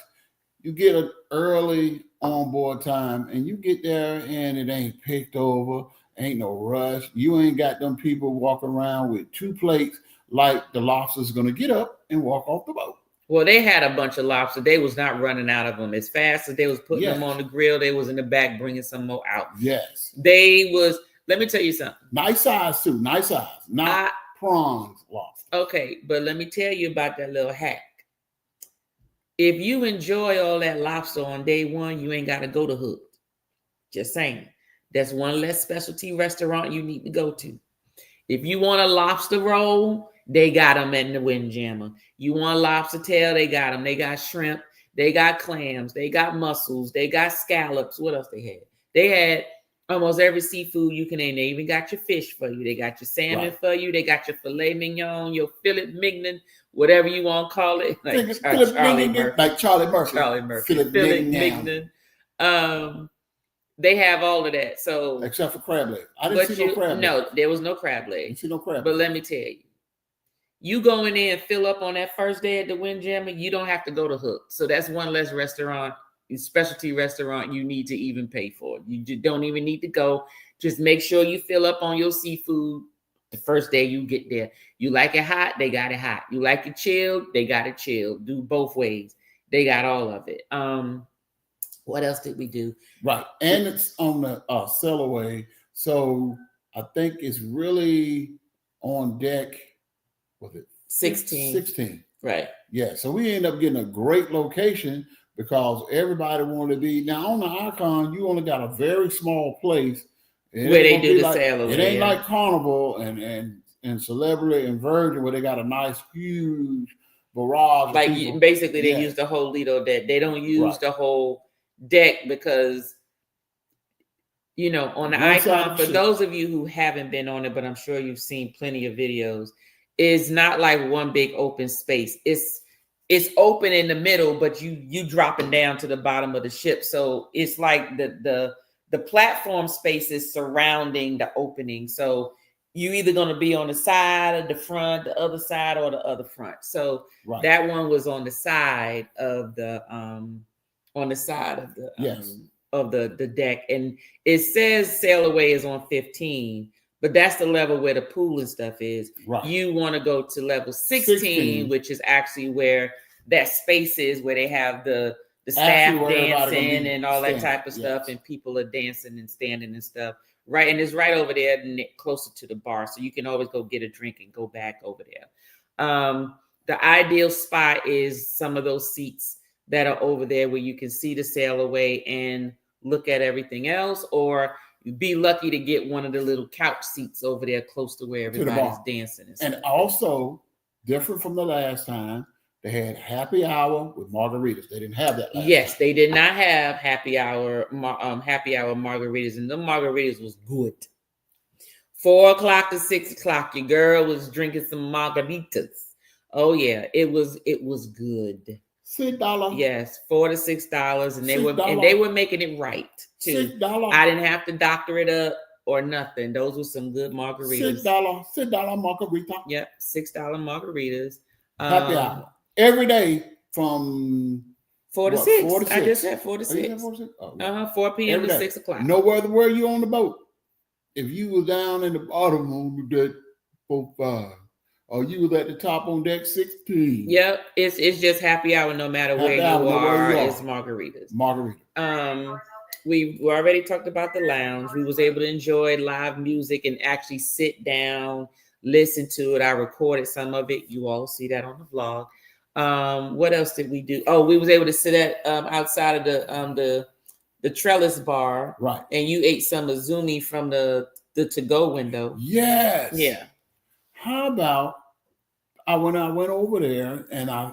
you get an early on board time and you get there and it ain't picked over, ain't no rush. You ain't got them people walking around with 2 plates like the lobster's gonna get up and walk off the boat. Well, they had a bunch of lobster. They was not running out of them as fast as they was putting them on the grill. They was in the back bringing some more out. Yes. They was, let me tell you something. Nice size too. Nice size. Not prawns lobster. Okay, but let me tell you about that little hack. If you enjoy all that lobster on day one, you ain't got to go to Hood. Just saying. That's one less specialty restaurant you need to go to. If you want a lobster roll, they got them in the Windjammer. You want lobster tail, they got them. They got shrimp. They got clams. They got mussels. They got scallops. What else they had? They had almost every seafood you can name. They even got your fish for you. They got your salmon for you. They got your filet mignon, your filet mignon, whatever you want to call it. Like Charlie Murphy. Like Charlie Murphy. Charlie Murphy. Filet mignon. They have all of that. So except for crab leg. I didn't see no crab leg. No, there was no crab leg. Didn't see no crab leg. But let me tell you, you go in there and fill up on that first day at the Windjammer, you don't have to go to Hook. So that's one less restaurant, specialty restaurant you need to even pay for. You just don't even need to go. Just make sure you fill up on your seafood the first day you get there. You like it hot, they got it hot. You like it chilled, they got it chilled. Do both ways. They got all of it. What else did we do? Right. And it's on the sail away. So I think it's really on deck. Was it 16? 16. Right. Yeah. So we end up getting a great location because everybody wanted to be. Now on the Icon, you only got a very small place. Where they do the sail away. It ain't like Carnival and Celebrity and Virgin where they got a nice, huge barrage. Like basically they use the whole Lido deck. They don't use the whole deck because, you know, on the Icon, for those of you who haven't been on it, but I'm sure you've seen plenty of videos, it's not like one big open space. It's open in the middle, but you dropping down to the bottom of the ship. So it's like the platform space is surrounding the opening. So you either going to be on the side of the front, the other side, or the other front. So that one was on the side of the the deck, and it says sail away is on 15, but that's the level where the pool and stuff is. Right. You want to go to level 16, which is actually where that space is, where they have the staff dancing and all that type of stuff, and people are dancing and standing and stuff. Right, and it's right over there, closer to the bar, so you can always go get a drink and go back over there. The ideal spot is some of those seats that are over there where you can see the sail away and look at everything else, or be lucky to get one of the little couch seats over there close to where everybody's dancing. And also, different from the last time, they had happy hour with margaritas. They didn't have that last time. They did not have happy hour margaritas, and the margaritas was good. 4 o'clock to 6 o'clock, your girl was drinking some margaritas. Oh yeah, it was good. $6. Yes, $4 to $6, and they were making it right too. $6. I didn't have to doctor it up or nothing. Those were some good margaritas. $6 margarita. Yep, $6 margaritas. Happy hour every day from 4 to 6. 4 to 6. I just said 4 to 6. 4 p.m. to 6 o'clock. No whether were you on the boat. If you was down in the bottom on deck 4-5. Or you was at the top on deck 16. Yep, it's just happy hour no matter where you are. It's margaritas. We already talked about the lounge. We was able to enjoy live music and actually sit down, listen to it. I recorded some of it. You all see that on the vlog. What else did we do? Oh, we was able to sit at outside of the trellis bar. Right. And you ate some azumi from the to-go window. Yes. Yeah. How about when I went over there and I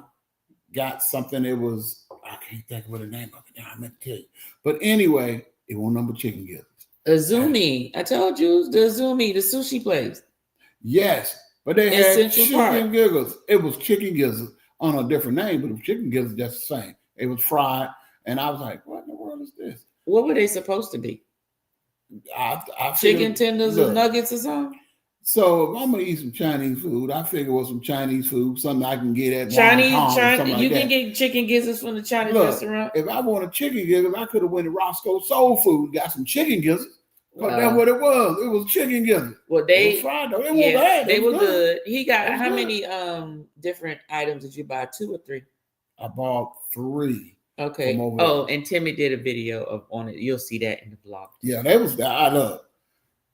got something, it was, I can't think of what the name of it now, I meant to tell you. But anyway, it was number chicken gizzards. Azumi. I told you, the Azumi, the sushi place. Yes, but they had chicken gizzards. It was chicken gizzards on a different name, but it was chicken gizzards just the same. It was fried, and I was like, what in the world is this? What were they supposed to be? I chicken tenders or nuggets or something? So if I'm gonna eat some Chinese food, I figure it was some Chinese food, something I can get at Chinese. You can get chicken gizzards from the Chinese restaurant. If I want a chicken gizzard, I could have went to Roscoe Soul Food, got some chicken gizzards. But that's what it was. It was chicken gizzards. Well, it was fried though. It was bad. They were good. He got how many different items did you buy? 2 or 3? I bought 3. Okay. Oh, and Timmy did a video on it. You'll see that in the vlog. Yeah, that was I love.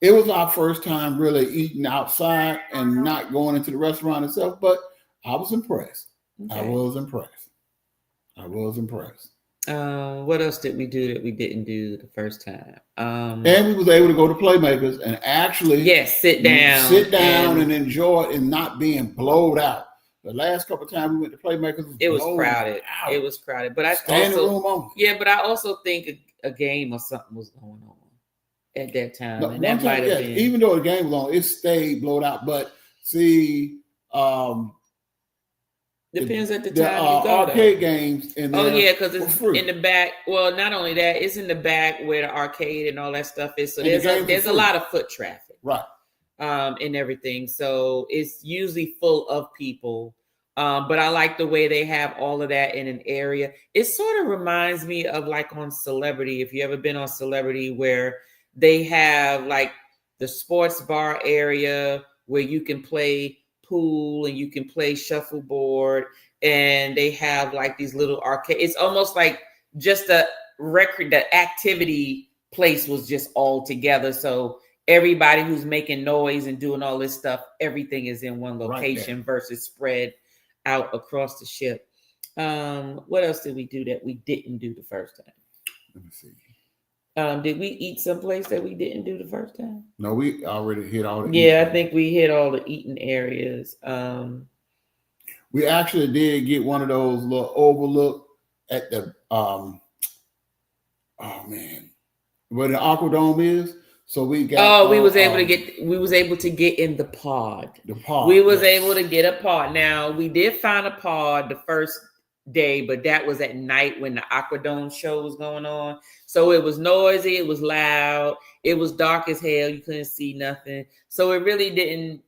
It was our first time really eating outside and not going into the restaurant itself, but I was impressed. Okay. I was impressed. What else did we do that we didn't do the first time? And we was able to go to Playmakers and actually sit down and enjoy it and not being blowed out. The last couple of times we went to Playmakers, it was crowded. Out. It was crowded. But I Standing also, room only. yeah, but I also think a game or something was going on at that time. No, and that might have been. Even though the game was on, it stayed blowed out. But see, depends at the time you go. Arcade games in there. Oh yeah, because it's in the back. Well, not only that, it's in the back where the arcade and all that stuff is. So there's a lot of foot traffic, right? And everything. So it's usually full of people. But I like the way they have all of that in an area. It sort of reminds me of like on Celebrity. If you ever been on Celebrity, where they have like the sports bar area where you can play pool and you can play shuffleboard, and they have like these little arcade. It's almost like just a record. The activity place was just all together. So everybody who's making noise and doing all this stuff, everything is in one location versus spread out across the ship. What else did we do that we didn't do the first time? Let me see. Did we eat someplace that we didn't do the first time? No, we already hit all the eating. I think we hit all the eating areas. We actually did get one of those little overlook at the oh man, where the Aquadome is. So we got we was able to get in the pod. The pod. We was able to get a pod. Now we did find a pod the first day, but that was at night when the Aquadome show was going on. So it was noisy, it was loud, it was dark as hell, you couldn't see nothing. So it really didn't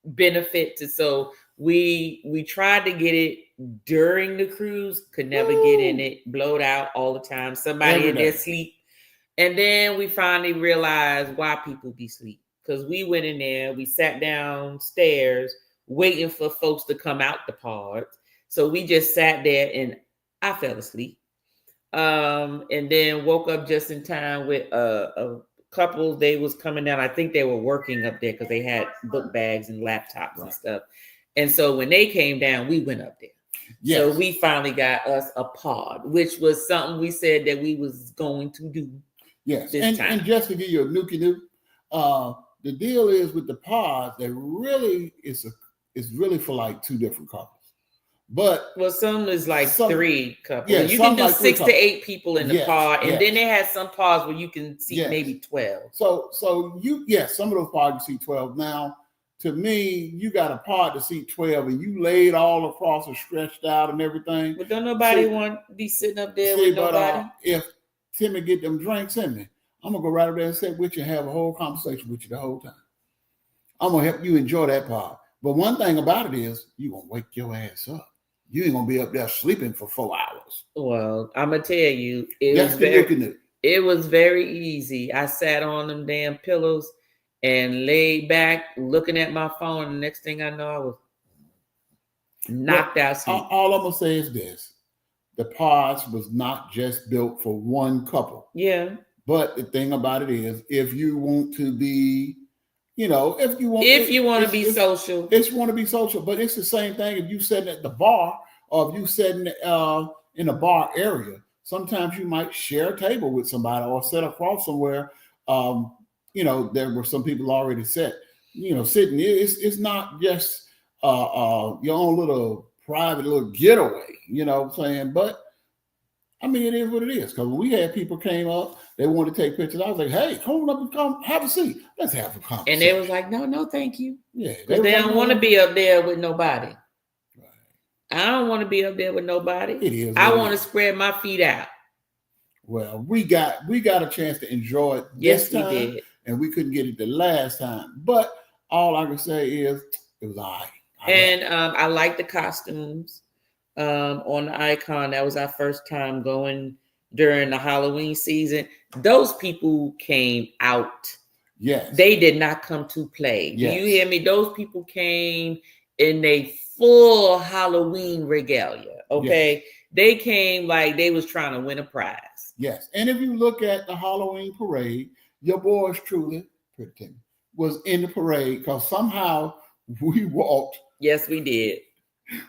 benefit to. So we tried to get it during the cruise, could never get in it, blowed out all the time. Somebody in there sleep. And then we finally realized why people be sleep. Because we went in there, we sat downstairs waiting for folks to come out the pod. So we just sat there and I fell asleep. And then woke up just in time with a couple. They was coming down. I think they were working up there because they had book bags and laptops and stuff. And so when they came down, we went up there. Yes. So we finally got us a pod, which was something we said that we was going to do. Yes, and just to give you a nookie the deal is with the pods, they really it's really for like two different couples. But some is like three couples. Yeah, you can do like 6 to 8 people in the pod, and then they had some pods where you can see maybe 12. So some of those pods you see 12. Now, to me, you got a pod to see 12, and you laid all across and stretched out and everything. But don't nobody want to be sitting up there with nobody. If Timmy get them drinks in me, I'm gonna go right up there and sit with you and have a whole conversation with you the whole time. I'm gonna help you enjoy that pod. But one thing about it is you gonna wake your ass up. You ain't gonna be up there sleeping for 4 hours. Well, I'm gonna tell you, it was very easy. I sat on them damn pillows and laid back looking at my phone. And the next thing I know, I was knocked out sleep. All I'm gonna say is this. The pods was not just built for one couple. Yeah. But the thing about it is, if you want to be, if you want to be social, it's want to be social. But it's the same thing if you sitting at the bar or if you sitting in a bar area. Sometimes you might share a table with somebody or sit across somewhere. There were some people already sitting. It's not just your own little private little getaway, you know what I'm saying? But I mean, it is what it is. Because when we had people came up, they wanted to take pictures. I was like, hey, come on up and come have a seat. Let's have a conversation. And they was like, no, thank you. Yeah. Because they don't want to be up there with nobody. Right. I don't want to be up there with nobody. It is. I want to spread my feet out. Well, we got a chance to enjoy it this time. We did. And we couldn't get it the last time. But all I can say is it was all right. I like the costumes on the Icon. That was our first time going during the Halloween season. Those people came out. Yes. They did not come to play. Yes. Do you hear me? Those people came in a full Halloween regalia. Okay. Yes. They came like they was trying to win a prize. Yes. And if you look at the Halloween parade, your boys truly was in the parade because somehow we walked. Yes, we did.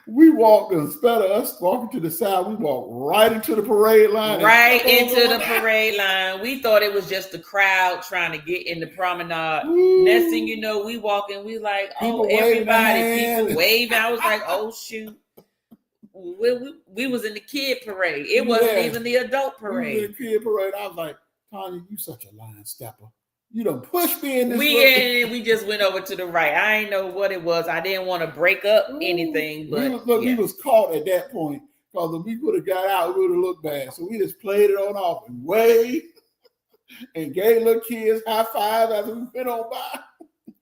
We walked, instead of us walking to the side, we walked right into the parade line. Right into the parade line. We thought it was just the crowd trying to get in the promenade. Woo. Next thing you know, we walking, we like, People everybody, people waving. I was like, oh shoot. We was in the kid parade. It wasn't even the adult parade. We was in the kid parade. I was like, Tanya, you such a line stepper. You done pushed me in this. We just went over to the right. I didn't know what it was. I didn't want to break up anything. But we was caught at that point, because if we would have got out, we would have looked bad. So we just played it on off and waved and gave little kids high five as we went on by.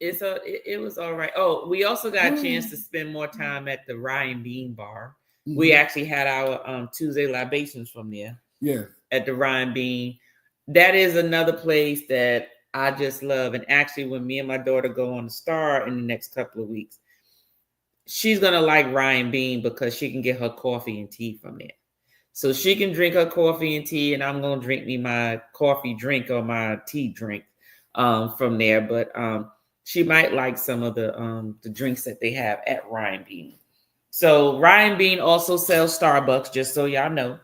It was all right. Oh, we also got a chance to spend more time at the Ryan Bean Bar. Mm-hmm. We actually had our Tuesday libations from there. Yeah, at the Ryan Bean. That is another place that I just love. And actually, when me and my daughter go on the Star in the next couple of weeks, she's going to like Ryan Bean because she can get her coffee and tea from there. So she can drink her coffee and tea, and I'm going to drink me my coffee drink or my tea drink from there. But she might like some of the drinks that they have at Ryan Bean. So Ryan Bean also sells Starbucks, just so y'all know.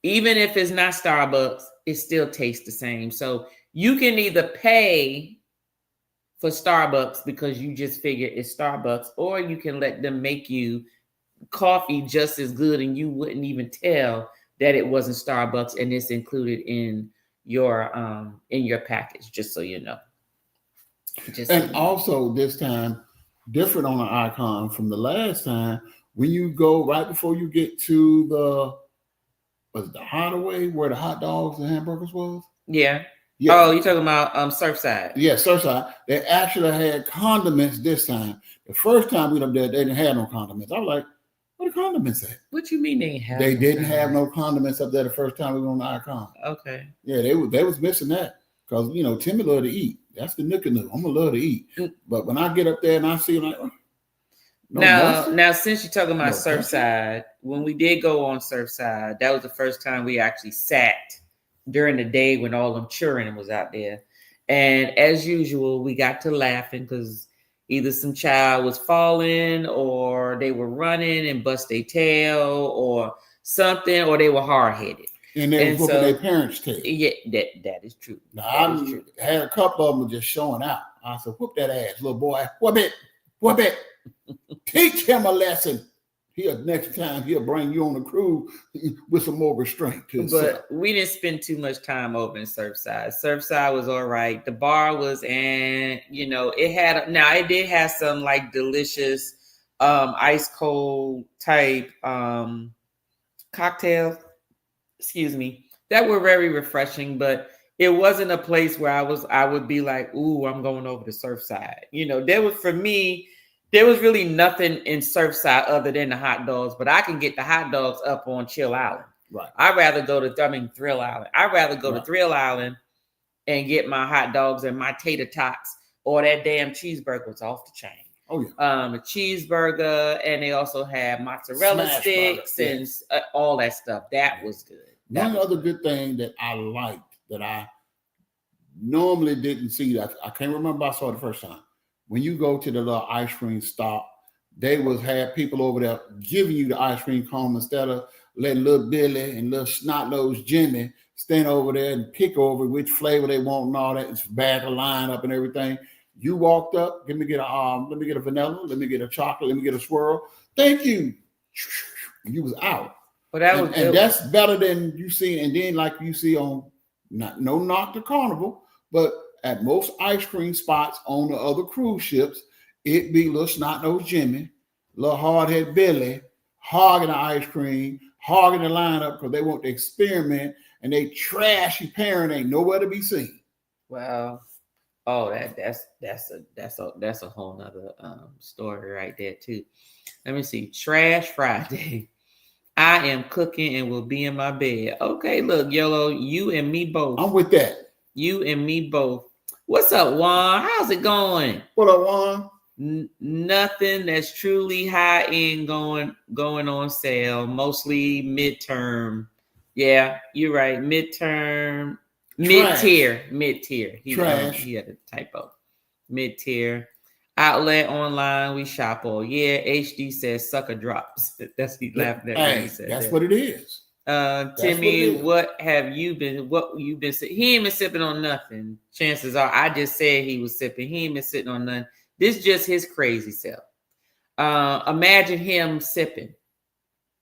Even if it's not Starbucks, it still tastes the same. So you can either pay for Starbucks because you just figure it's Starbucks, or you can let them make you coffee just as good and you wouldn't even tell that it wasn't Starbucks, and it's included in your package, just so you know. Also this time, different on the icon from the last time, when you go right before you get to the Hideaway where the hot dogs and hamburgers was? Yeah. Oh, you're talking about Surfside. Yeah, Surfside. They actually had condiments this time. The first time we went up there, they didn't have no condiments. I was like, where the condiments at? What you mean they didn't have? They didn't have no condiments up there the first time we went on the icon. Okay. Yeah, they was missing that. Because, Timmy love to eat. That's the nook and nook. I'm going to love to eat. But when I get up there and I see like, now, since you're talking about Surfside, when we did go on Surfside, that was the first time we actually sat during the day when all them children was out there. And as usual, we got to laughing because either some child was falling or they were running and bust their tail or something, or they were hard-headed. And they were whooping their parents' tail. Yeah, that is true. Now, I had a couple of them just showing out. I said, whoop that ass, little boy. Whoop it. Teach him a lesson. Next time he'll bring you on a cruise with some more restraint. But we didn't spend too much time over in Surfside. Surfside was all right. The bar was, it did have some like delicious ice cold type cocktails, that were very refreshing, but it wasn't a place where I would be like, ooh, I'm going over to Surfside. There was really nothing in Surfside other than the hot dogs, but I can get the hot dogs up on Chill Island. Right. I'd rather go to Thrill Island. I'd rather go to Thrill Island and get my hot dogs and my tater tots, or that damn cheeseburger was off the chain. Oh yeah. A cheeseburger, and they also had mozzarella sticks and all that stuff. That was good. One other good thing that I liked that I normally didn't see, I can't remember I saw it the first time. When you go to the little ice cream stop, they have people over there giving you the ice cream cone instead of letting little Billy and little snot-nosed Jimmy stand over there and pick over which flavor they want and all that. It's back a line up and everything. You walked up, let me get a vanilla, let me get a chocolate, let me get a swirl. Thank you. And you was out. But that's better than you see, and then like you see on no knock to Carnival, but at most ice cream spots on the other cruise ships, it be little snot-nosed Jimmy, little hard-head Billy, hogging the ice cream, hogging the lineup because they want to experiment, and they trashy parent ain't nowhere to be seen. Well, that's a whole nother story right there too. Let me see. Trash Friday. I am cooking and will be in my bed. Okay, look, Yellow, you and me both. I'm with that. You and me both. What's up, Juan? How's it going? What up, Juan? Nothing that's truly high end going on sale. Mostly midterm. Yeah, you're right. Midterm, mid-tier. He had a typo. Mid-tier. Outlet online, we shop all year. HD says sucker drops. That's he laughing at when he said that's that. what it is. Timmy, what you've been he ain't been sipping on nothing. Chances are I just said he was sipping. He ain't been sitting on nothing. This just his crazy self. Imagine him sipping.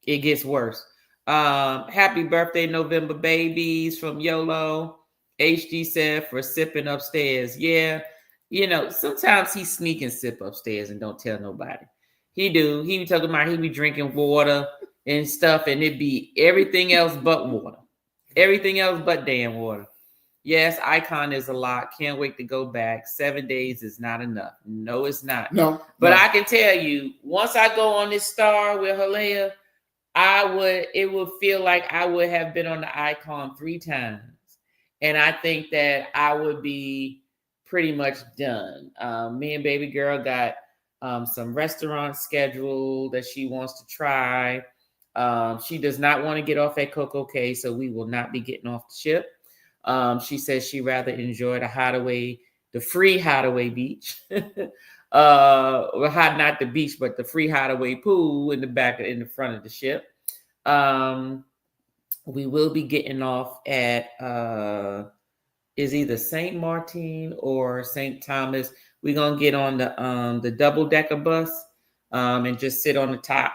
It gets worse. Happy birthday, November babies from YOLO. HD said for sipping upstairs. Yeah. Sometimes he sneak and sip upstairs and don't tell nobody. He do. He be talking about he be drinking water and stuff, and it be everything else but water. Everything else but damn water. Yes, Icon is a lot. Can't wait to go back. 7 days is not enough. No, it's not. No. But I can tell you, once I go on this star with Halea, it would feel like I would have been on the Icon 3 times. And I think that I would be pretty much done. Me and baby girl got some restaurants scheduled that she wants to try. She does not want to get off at Coco Cay, so we will not be getting off the ship. She says she rather enjoy the free hideaway beach. Not the beach, but the free hideaway pool in the front of the ship. We will be getting off at is either St. Martin or St. Thomas. We're gonna get on the double-decker bus and just sit on the top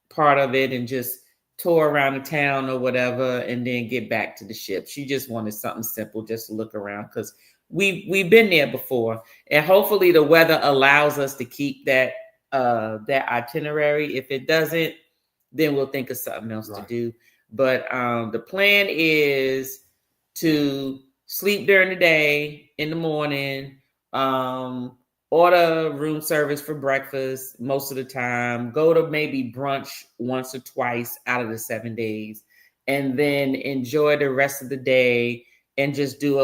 part of it and just tour around the town or whatever, and then get back to the ship. She just wanted something simple, just to look around, because we've been there before, and hopefully the weather allows us to keep that itinerary. If it doesn't, then we'll think of something else to do. But the plan is to sleep during the day, in the morning, order room service for breakfast most of the time, go to maybe brunch once or twice out of the 7 days, and then enjoy the rest of the day and just do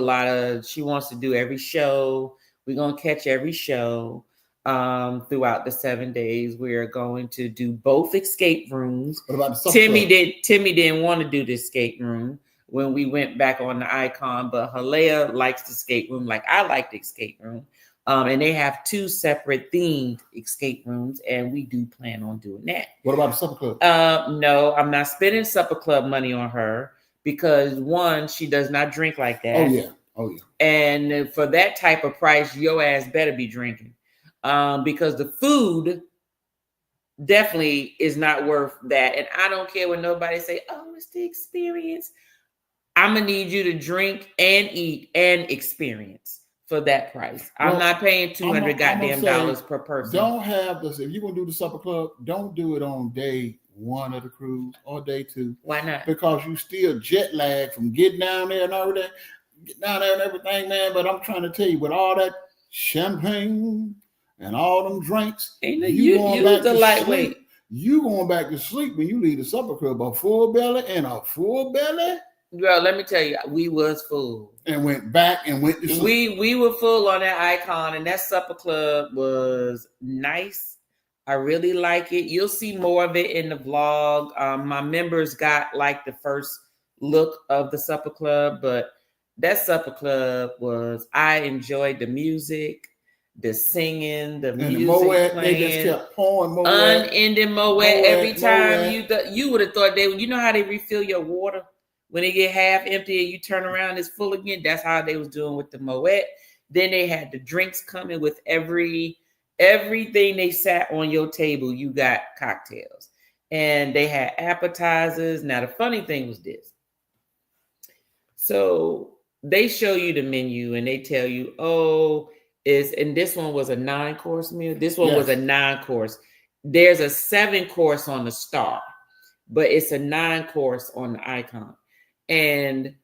she wants to do every show. We're going to catch every show throughout the 7 days. We are going to do both escape rooms. What about the Timmy didn't want to do the escape room when we went back on the Icon, but Halea likes the escape room like I like the escape room. And they have 2 separate themed escape rooms, and we do plan on doing that. What about the supper club? No, I'm not spending supper club money on her because, one, she does not drink like that. Oh yeah. And for that type of price, your ass better be drinking, because the food definitely is not worth that. And I don't care when nobody say, "Oh, it's the experience." I'm gonna need you to drink and eat and experience for that price. I'm not paying $200 per person. Don't have this. If you're gonna do the supper club, don't do it on day 1 of the cruise or day 2. Why not? Because you still jet lag from getting down there and everything. Get down there and everything, man. But I'm trying to tell you, with all that champagne and all them drinks, you lightweight. You going back to sleep when you leave the supper club, a full belly and a full belly. Girl, let me tell you, we was full. And went back and went to sleep. We were full on that Icon, and that supper club was nice. I really like it. You'll see more of it in the vlog. My members got like the first look of the supper club, but that supper club I enjoyed the music, the singing, the music playing. They just kept pouring Moet. Unending Moet every time. You would have thought you know how they refill your water? When they get half empty and you turn around, it's full again. That's how they was doing with the Moet. Then they had the drinks coming with everything they sat on your table. You got cocktails, and they had appetizers. Now the funny thing was this: so they show you the menu and they tell you, and this one was a 9-course meal. This one was a 9-course. There's a 7-course on the Star, but it's a 9-course on the Icon. And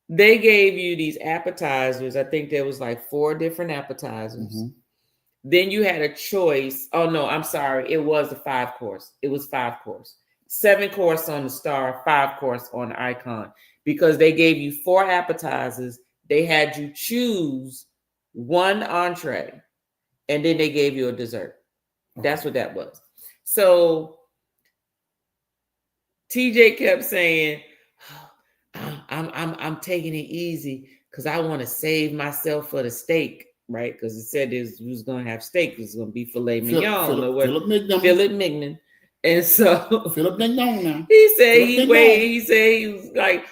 they gave you these appetizers. I think there was like 4 different appetizers. Mm-hmm. Then you had a choice. Oh no, I'm sorry. It was a 5-course. It was 5-course. 7-course on the Star, 5-course on the Icon, because they gave you 4 appetizers. They had you choose 1 entree, and then they gave you a dessert. Okay. That's what that was. So TJ kept saying, I'm taking it easy because I want to save myself for the steak. right? Because it said this was going to have steak. It was going to be filet mignon or what? Philip Mignon. Philip Mignon. And so Philip Mignon now. he said Philip he Mignon. waited. He said he was like,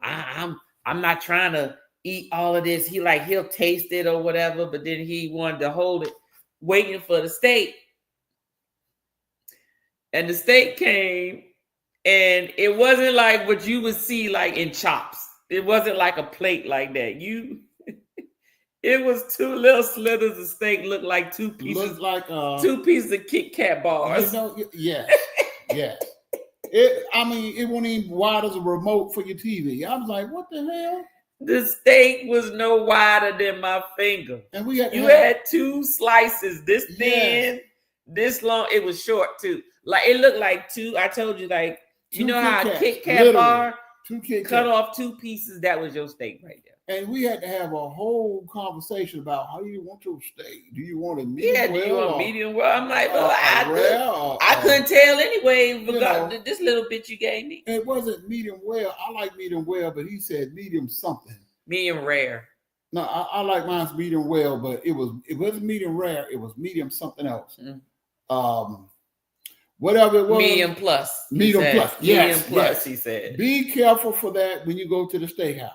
I'm not trying to eat all of this. He'll taste it or whatever, but then he wanted to hold it, waiting for the steak. And the steak came, and it wasn't like what you would see like in Chops. It wasn't like a plate like that. It was two little slithers of steak, looked like two pieces of Kit Kat bars. Yes. It wasn't even wide as a remote for your TV. I was like, what the hell? The steak was no wider than my finger. And you had two slices, this thin, this long. It was short too. Like it looked like two. I told you, like you know how a Kit Kat bar cut off two pieces. That was your steak right there. And we had to have a whole conversation about how you want your steak. Do you want it medium well? Yeah, do you want medium well? I'm like, well, I couldn't tell anyway. This little bit you gave me. It wasn't medium well. I like medium well, but he said medium something. Medium rare. No, I like mine's medium well, but it wasn't medium rare. It was medium something else. Whatever it was. Medium plus. Medium plus. Yes, medium plus, he said. Be careful for that when you go to the steakhouse.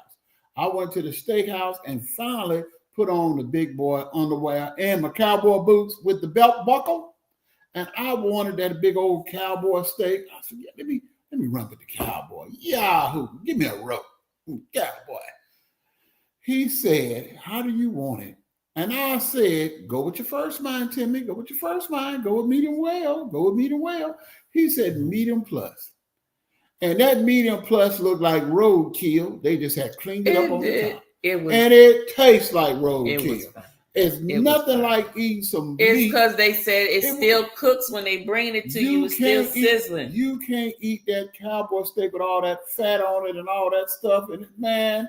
I went to the steakhouse and finally put on the big boy underwear and my cowboy boots with the belt buckle. And I wanted that big old cowboy steak. I said, yeah, let me run with the cowboy. Yahoo! Give me a rope. Cowboy. He said, how do you want it? And I said, go with your first mind, Timmy. Go with your first mind. Go with medium well. Go with medium well. He said medium plus. And that medium plus looked like roadkill. They just had cleaned it up on the top. And it tastes like roadkill. It's nothing like eating some meat. It's because they said it still cooks when they bring it to you. It's still sizzling. You can't eat that cowboy steak with all that fat on it and all that stuff. And man,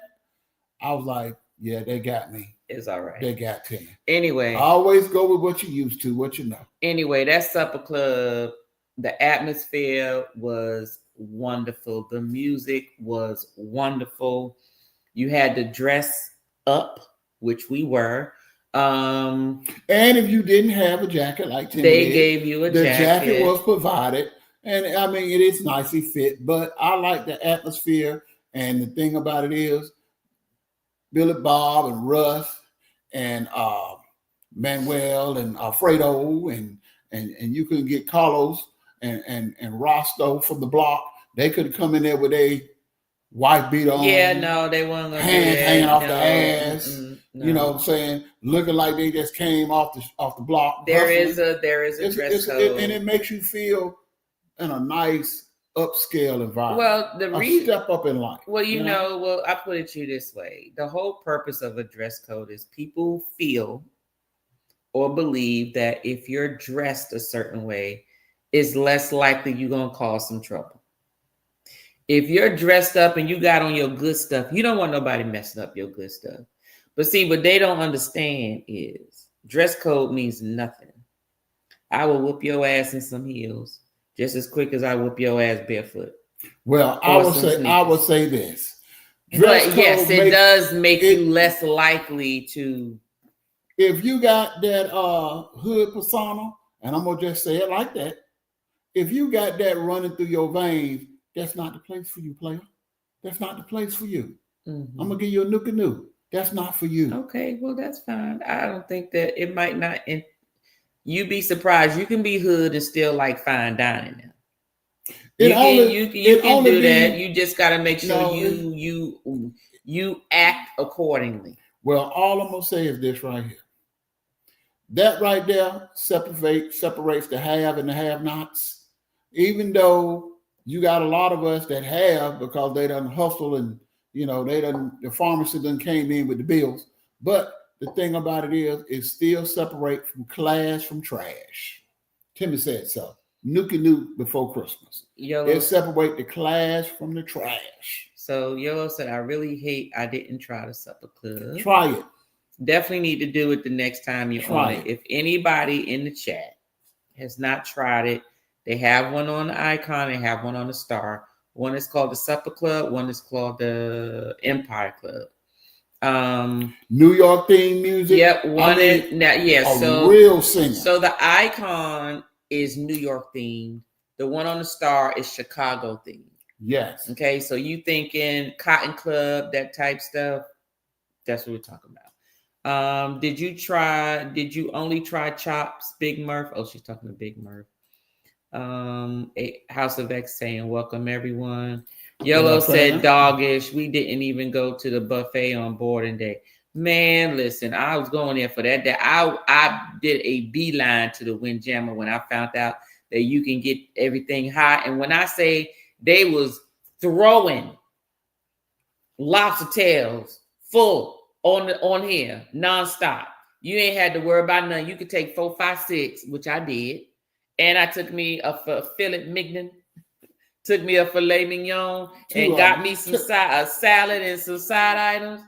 I was like, yeah, they got me. It's all right. They got to me. Anyway. Always go with what you used to, what you know. Anyway, that supper club, the atmosphere was wonderful. The music was wonderful. You had to dress up, which we were. And if you didn't have a jacket like Tim they gave you a jacket. The jacket was provided. And I mean, it is nicely fit, but I like the atmosphere. And the thing about it is, Billy Bob and Russ and Manuel and Alfredo and you couldn't get Carlos and Rosto from the block. They could come in there with a white beater on. Yeah, no, they weren't gonna hands hanging off the ass. No. You know what I'm saying? Looking like they just came off the block. There is a dress code. And it makes you feel in a nice upscale environment. Well, step up in life. Well, you know, I put it to you this way. The whole purpose of a dress code is people feel or believe that if you're dressed a certain way, it's less likely you're going to cause some trouble. If you're dressed up and you got on your good stuff, you don't want nobody messing up your good stuff. But see, what they don't understand is dress code means nothing. I will whoop your ass in some heels just as quick as I whoop your ass barefoot. Well, I would say this. But yes, it does make you less likely to. If you got that hood persona, and I'm gonna just say it like that, if you got that running through your veins, that's not the place for you, player. That's not the place for you. Mm-hmm. I'm gonna give you a nuke. That's not for you. Okay, well, that's fine. I don't think that it might not. And you'd be surprised. You can be hood and still like fine dining now. You can do that. You just got to make sure you act accordingly. Well, all I'm gonna say is this right here. That right there separates the have and the have-nots. Even though you got a lot of us that have because they done hustle and the pharmacy done came in with the bills. But the thing about it is still separate from class from trash. Timmy said so. Nuke before Christmas. It separate the class from the trash. So Yolo said, I didn't try the supper club. Try it. Definitely need to do it the next time you're on it. If anybody in the chat has not tried it, they have one on the icon, they have one on the star. One is called the Supper Club, one is called the Empire Club. New York theme music. Yep, a real singer. So the icon is New York themed. The one on the star is Chicago themed. Yes. Okay, so you thinking Cotton Club, that type stuff? That's what we're talking about. Did you only try Chops, Big Murph? Oh, she's talking to Big Murph. House of X saying, welcome everyone. Yellow said doggish. We didn't even go to the buffet on boarding day. Man, listen, I was going there for that. I did a beeline to the Windjammer when I found out that you can get everything hot. And when I say they was throwing lobster tails full on here nonstop. You ain't had to worry about nothing. You could take 4, 5, 6, which I did. And I took me a filet mignon. Took me a filet mignon and got me some a salad and some side items.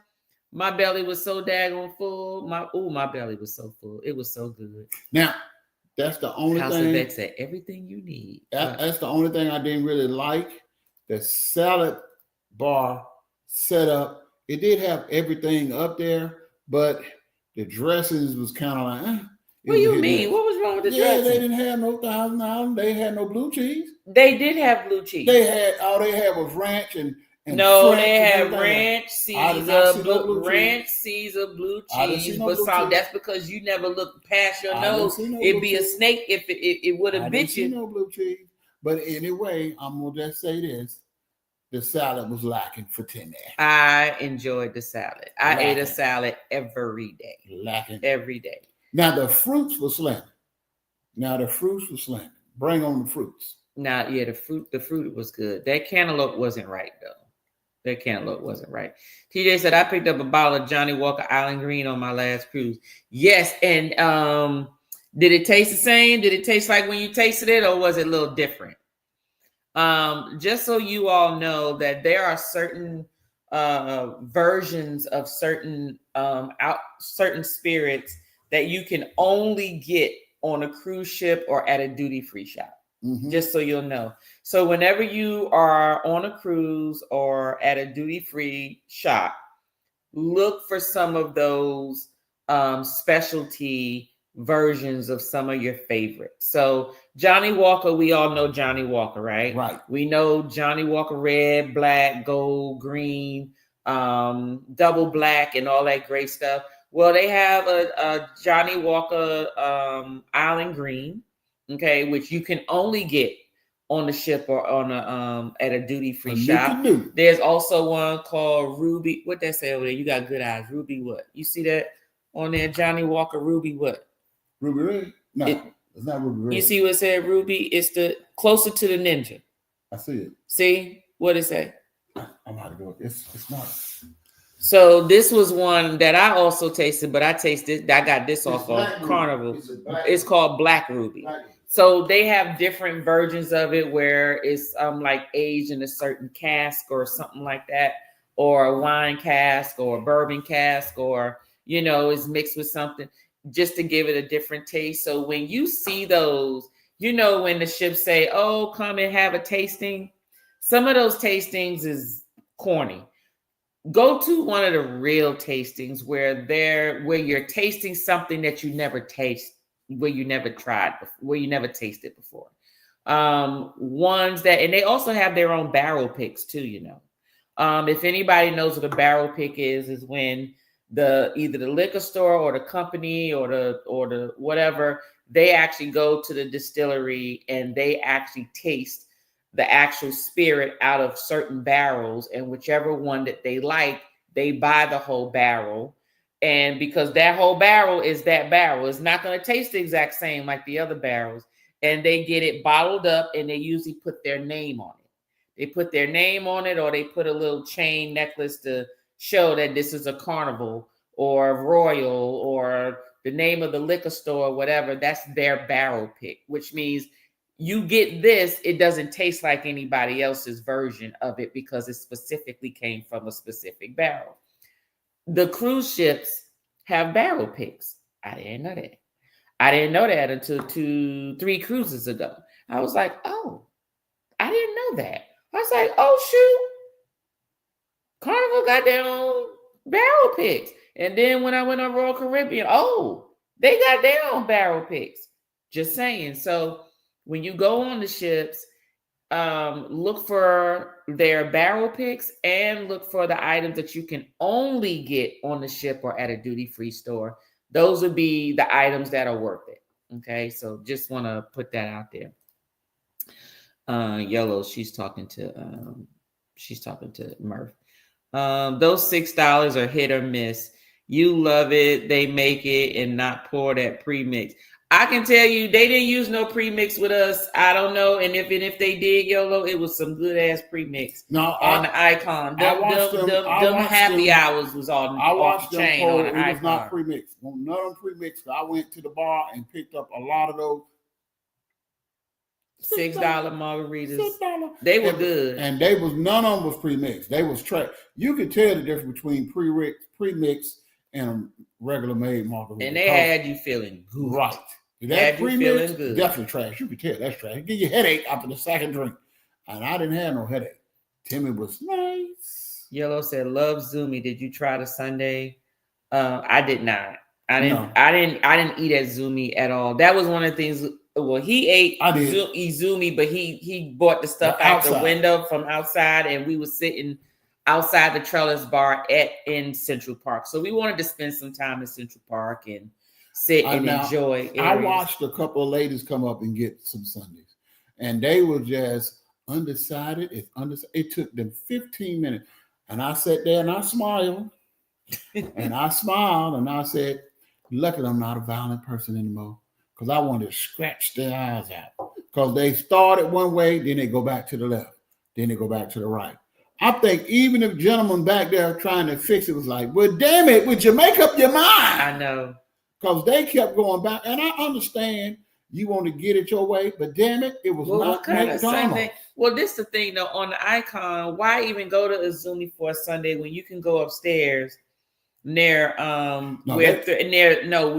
My belly was so daggone full. My belly was so full. It was so good. Now, that's the only House thing. of X said everything you need. That's the only thing I didn't really like. The salad bar setup. It did have everything up there, but the dressings was kind of like. What do you mean? What was wrong with the dressing? They didn't have no $1,000. They had no blue cheese. They did have blue cheese. They had was ranch and no, French they had and ranch, Caesar, blue cheese. But that's because you never looked past your nose. It'd be a snake if it would have bit you. No blue cheese. But anyway, I'm gonna just say this: the salad was lacking for 10 there. I enjoyed the salad. I ate a salad every day. Lacking every day. Now the fruits were slamming. Bring on the fruits. Now, yeah, the fruit was good. That cantaloupe wasn't right though. TJ said I picked up a bottle of Johnny Walker Island Green on my last cruise. Yes, and did it taste the same? Did it taste like when you tasted it, or was it a little different? Just so you all know that there are certain versions of certain spirits that you can only get on a cruise ship or at a duty-free shop. Mm-hmm. Just so you'll know. So whenever you are on a cruise or at a duty-free shop, look for some of those specialty versions of some of your favorites. So Johnny Walker, we all know Johnny Walker, right? Right. We know Johnny Walker red, black, gold, green, double black, and all that great stuff. Well, they have a Johnny Walker Island Green, okay, which you can only get on the ship or on at a duty-free shop. There's also one called Ruby. What that say over there? You got good eyes. Ruby what? You see that on there? Johnny Walker Ruby what? Ruby Red? No, it's not Ruby Red. You see what it said? Ruby? It's the closer to the ninja. I see it. See? What it say? I'm about to go. It's not. So this was one that I also tasted, but I got this off of Carnival. It's called Black Ruby. So they have different versions of it where it's like aged in a certain cask or something like that, or a wine cask or a bourbon cask, or it's mixed with something just to give it a different taste. So when you see those, when the ships say, "Oh, come and have a tasting," some of those tastings is corny. Go to one of the real tastings where you're tasting something that you never taste, where you never tried before, where you never tasted before. Ones that, and they also have their own barrel picks too, if anybody knows what a barrel pick is when either the liquor store or the company or the whatever, they actually go to the distillery and they actually taste the actual spirit out of certain barrels, and whichever one that they like, they buy the whole barrel. And because that whole barrel is that barrel, it's not going to taste the exact same like the other barrels. And they get it bottled up, and they usually put their name on it. They put their name on it, or they put a little chain necklace to show that this is a Carnival or Royal or the name of the liquor store, or whatever. That's their barrel pick, which means you get this, it doesn't taste like anybody else's version of it because it specifically came from a specific barrel. The cruise ships have barrel picks. I didn't know that. I didn't know that until 2-3 cruises ago. I was like, oh, I didn't know that. I was like, oh, shoot. Carnival got their own barrel picks. And then when I went on Royal Caribbean, they got their own barrel picks. Just saying. So when you go on the ships, look for their barrel picks and look for the items that you can only get on the ship or at a duty-free store. Those would be the items that are worth it. Okay, so just want to put that out there. Yellow, she's talking to Murph. Those $6 are hit or miss. You love it. They make it and not pour that premix. I can tell you they didn't use no premix with us. I don't know. And if they did, Yolo, it was some good ass premix. No, on the Icon. Them happy hours was all I watched them chain pour, on the it Icon. was not premixed. None of them premixed. I went to the bar and picked up a lot of those $6 margaritas. $6. They were good. And none of them was premixed. They was trash. You could tell the difference between premix and a regular made margarita. And they had you feeling good. Right. That premix, definitely trash. You could tell that's trash. It give you a headache after the second drink. And I didn't have no headache. Timmy was nice. Yellow said, "Love Zumi. Did you try the Sunday?" I did not. I didn't eat at Zumi at all. That was one of the things. Well, he ate Izumi, but he bought the stuff out the window from outside, and we were sitting outside the Trellis Bar in Central Park. So we wanted to spend some time in Central Park and sit and enjoy areas. I watched a couple of ladies come up and get some sundaes, and they were just undecided. It took them 15 minutes, and I sat there and I smiled, and I said, "Luckily, I'm not a violent person anymore." Because I wanted to scratch their eyes out. Because they started one way, then they go back to the left. Then they go back to the right. I think even if gentlemen back there trying to fix it was like, well, damn it, would you make up your mind? I know. Because they kept going back. And I understand you want to get it your way, but damn it, it was not McDonald's. Well, this is the thing, though. On the Icon, why even go to Izumi for a Sunday when you can go upstairs near,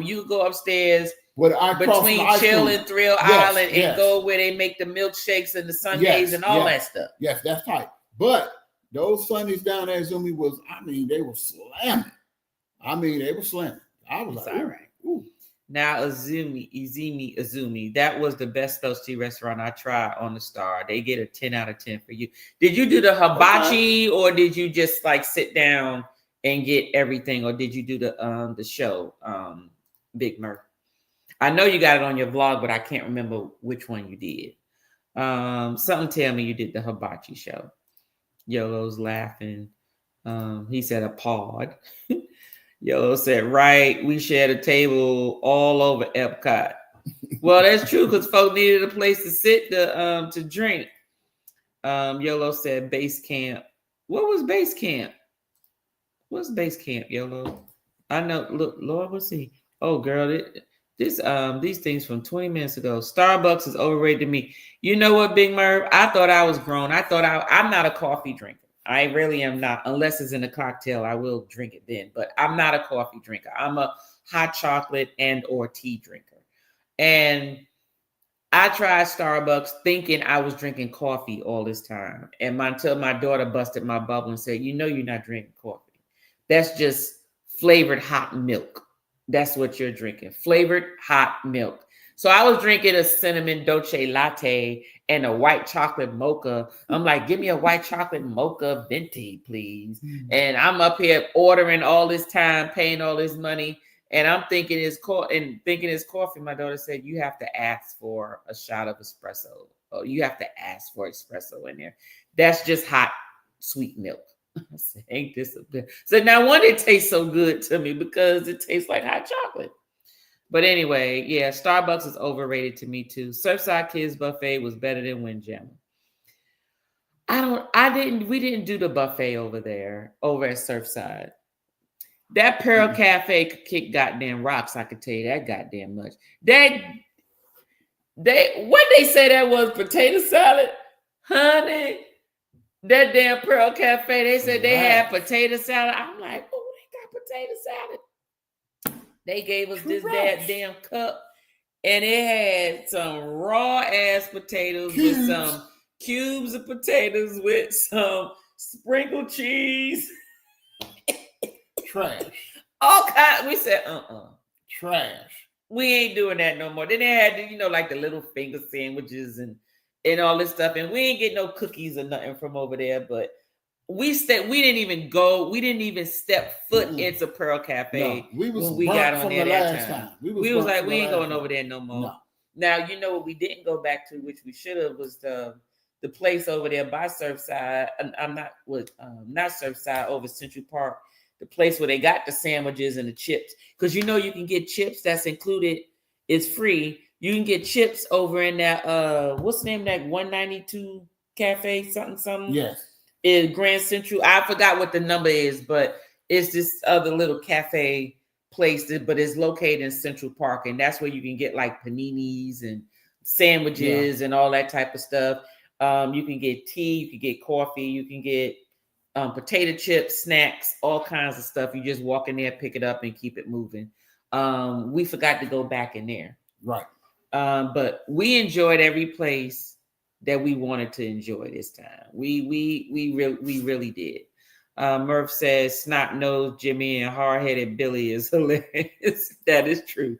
you go upstairs between Chill and Thrill Island and go where they make the milkshakes and the sundaes and all that stuff. Yes, that's tight. But those sundaes down there at Izumi they were slamming. They were slamming. I was like, all right. Ooh. Now Izumi, that was the best toasty restaurant I tried on the Star. They get a 10 out of 10 for you. Did you do the hibachi or did you just like sit down and get everything, or did you do the show, Big Murph? I know you got it on your vlog, but I can't remember which one you did. Something tell me you did the hibachi show. Yolo's laughing. He said a pod. Yolo said, right, we shared a table all over Epcot. Well, that's true because folks needed a place to sit to drink. Yolo said base camp. What was base camp? What's base camp, Yolo? I know. Look, Lord, what's he? Oh, girl, these things from 20 minutes ago. Starbucks is overrated to me. You know what, Big Merv? I thought I was grown. I'm not a coffee drinker. I really am not. Unless it's in a cocktail, I will drink it then. But I'm not a coffee drinker. I'm a hot chocolate and or tea drinker. And I tried Starbucks thinking I was drinking coffee all this time. And until my daughter busted my bubble and said, you know you're not drinking coffee. That's just flavored hot milk. That's what you're drinking. Flavored hot milk. So I was drinking a cinnamon dolce latte and a white chocolate mocha. I'm like, give me a white chocolate mocha venti, please. Mm-hmm. And I'm up here ordering all this time, paying all this money. And I'm thinking it's coffee. My daughter said, you have to ask for a shot of espresso. Oh, you have to ask for espresso in there. That's just hot, sweet milk. I said, ain't this a bit? So now one, it tastes so good to me because it tastes like hot chocolate. But anyway, yeah, Starbucks is overrated to me too. Surfside Kids Buffet was better than Windjammer. We didn't do the buffet over at Surfside. That Pearl Cafe could kick goddamn rocks, I could tell you that goddamn much. What they say that was potato salad? Honey, that damn Pearl Cafe, they said they had potato salad. I'm like, oh, they got potato salad. They gave us this damn cup, and it had some raw ass potatoes with some cubes of potatoes with some sprinkled cheese. trash. All kind. We said, Trash. we ain't doing that no more. Then they had, like the little finger sandwiches and all this stuff. And we ain't get no cookies or nothing from over there. But we didn't even step foot into Pearl Cafe. No, we was when we got on there that time. We was like, we ain't going over there no more. No. Now, what we didn't go back to, which we should have, was the place over there by Surfside. I'm not Surfside, over Central Park. The place where they got the sandwiches and the chips. Because you can get chips that's included. It's free. You can get chips over in that, what's the name of that 192 Cafe, something? Yes. In Grand Central. I forgot what the number is, but it's this other little cafe place, but it's located in Central Park. And that's where you can get like paninis and sandwiches and all that type of stuff. You can get tea, you can get coffee, you can get potato chips, snacks, all kinds of stuff. You just walk in there, pick it up, and keep it moving. We forgot to go back in there. Right. But we enjoyed every place that we wanted to enjoy this time. We really did. Murph says, snot-nosed Jimmy and hard-headed Billy is hilarious. That is true.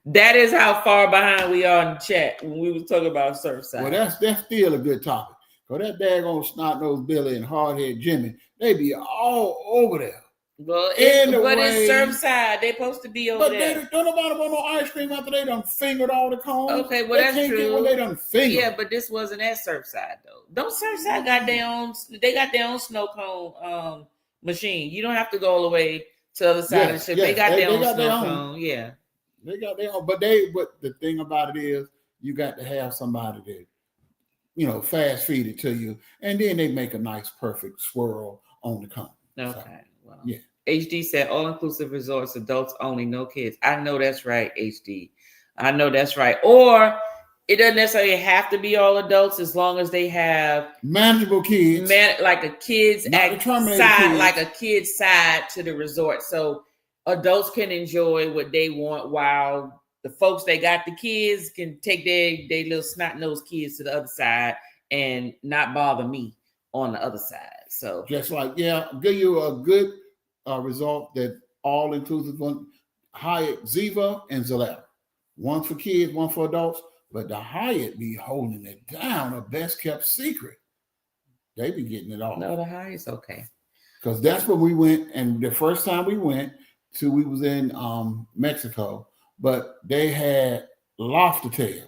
That is how far behind we are in the chat when we was talking about Surfside. Well, that's still a good topic. Because that daggone snot-nosed Billy and hard-headed Jimmy, they be all over there. Well, it's Surfside. They supposed to be over there. But don't nobody want no ice cream after they done fingered all the cones. Okay, well, that's true. When they done fingered. Yeah, but this wasn't at Surfside, though. Don't Surfside got their own, they got their own snow cone machine. You don't have to go all the way to the other side of the ship. They got their own snow cone. Yeah. They got their own. But the thing about it is, you got to have somebody that, fast feed it to you. And then they make a nice, perfect swirl on the cone. Okay. So, well, yeah. HD said, all-inclusive resorts, adults only, no kids. I know that's right, HD. I know that's right. Or it doesn't necessarily have to be all adults as long as they have manageable kids. Like a kid's side, like a kid's side to the resort. So adults can enjoy what they want while the folks that got the kids can take their little snot-nosed kids to the other side and not bother me on the other side. So just like, give you a good result that all inclusive one, Hyatt, Ziva, and Zalera. One for kids, one for adults. But the Hyatt be holding it down, a best kept secret. They be getting it all. No, the Hyatt's okay. Because that's where we went, and the first time we went to, we was in Mexico, but they had lobster.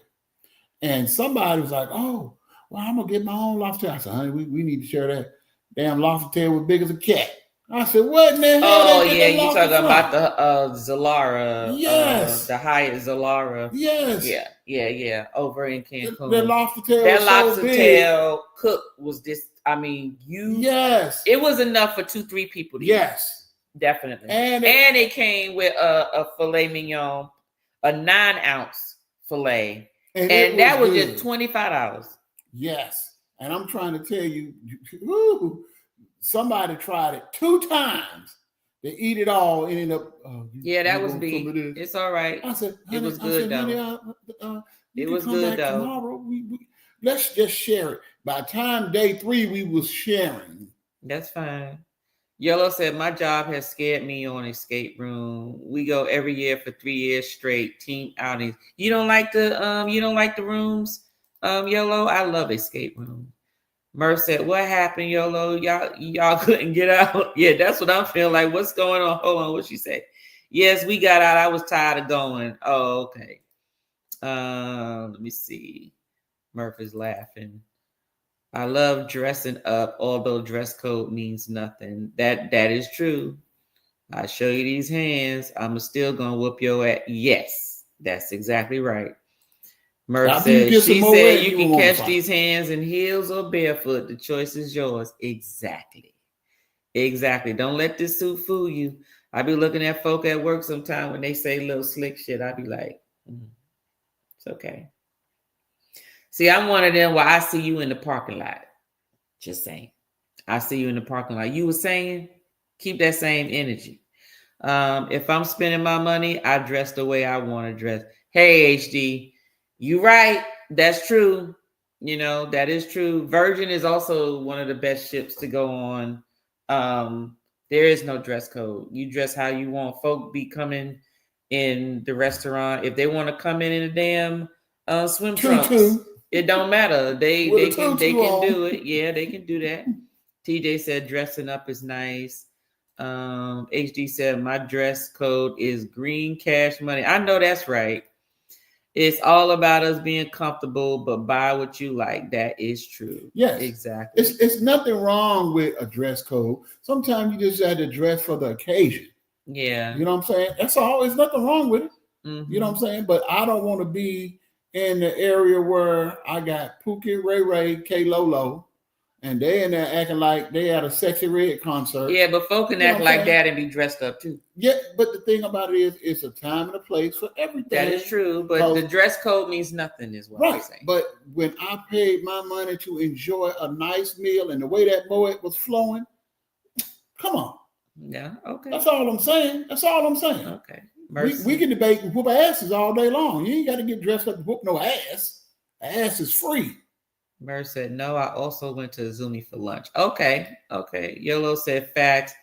And somebody was like, oh, well, I'm gonna get my own lobster. I said, honey, we need to share that. Damn lobster tail was big as a cat. I said, what in the hell? Oh, yeah, you talking about the Zalara. Yes. The Hyatt Zalara. Yes. Yeah. Over in Cancun. That lobster tail that was lobster so big. Tail cook was this, Yes. It was enough for 2-3 people to eat. Definitely. And it came with a filet mignon, a 9-ounce filet. And that was good. Just $25. Yes. And I'm trying to tell you, somebody tried it 2 times. They eat it all, ended up. That was big. It's all right. I said, it was good though. It was good though. Tomorrow. Let's just share it. By the time day 3, we was sharing. That's fine. Yellow said, my job has scared me on escape room. We go every year for 3 years straight. Team outings. You don't like the rooms, Yellow? I love escape room. Murph said, what happened, Yolo? Y'all couldn't get out? Yeah, that's what I'm feeling like. What's going on? Hold on, what she said? Yes, we got out. I was tired of going. Oh, okay. Let me see. Murph is laughing. I love dressing up, although dress code means nothing. That is true. I show you these hands. I'm still gonna whoop your ass. Yes, that's exactly right. Murph said, she said you can catch these hands in heels or barefoot. The choice is yours. Exactly. Don't let this suit fool you. I be looking at folk at work sometime when they say little slick shit. I be like, it's okay. See, I'm one of them where I see you in the parking lot. Just saying. I see you in the parking lot. You were saying, keep that same energy. If I'm spending my money, I dress the way I want to dress. Hey, HD, you right. That's true. That is true. Virgin is also one of the best ships to go on. There is no dress code. You dress how you want. Folk be coming in the restaurant. If they want to come in a damn swim trunks, it don't matter. They can do it. Yeah, they can do that. TJ said dressing up is nice. HD said my dress code is green cash money. I know that's right. It's all about us being comfortable, but buy what you like. That is true. Yes, exactly. It's nothing wrong with a dress code. Sometimes you just had to dress for the occasion. Yeah. You know what I'm saying? That's all. There's nothing wrong with it. You know what I'm saying? But I don't want to be in the area where I got Pookie, Ray Ray, K Lolo, and they in there acting like they at a Sexy Red concert. Yeah, but folk can act like that and be dressed up too. Yeah, but the thing about it is, it's a time and a place for everything. That is true, but the dress code means nothing, is what I'm saying. But when I paid my money to enjoy a nice meal and the way that Moet was flowing, come on. Yeah, okay. That's all I'm saying. Okay. We can debate and whoop asses all day long. You ain't got to get dressed up and whoop no ass. Ass is free. Mer said, no, I also went to Azumi for lunch. Okay. Yolo said, facts.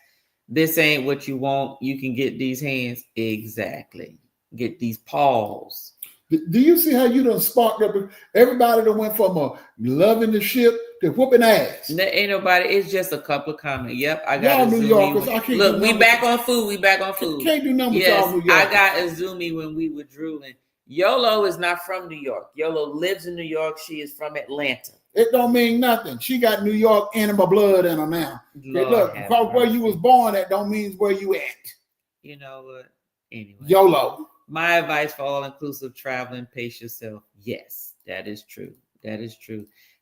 This ain't what you want. You can get these hands. Exactly. Get these paws. Do you see how you done sparked up everybody that went from loving the ship to whooping ass? There ain't nobody. It's just a couple of comments. Yep, I y'all got New Yorkers. I can't look, we back on food. Can't do numbers. Yes, y'all New Yorkers. I got Azumi when we were drooling. Yolo is not from New York. Yolo lives in New York. She is from Atlanta. It don't mean nothing. She got New York animal blood in her now. Look, because where you was born at don't mean where you at. You know what? Anyway. YOLO. My advice for all-inclusive traveling, pace yourself. Yes, that is true.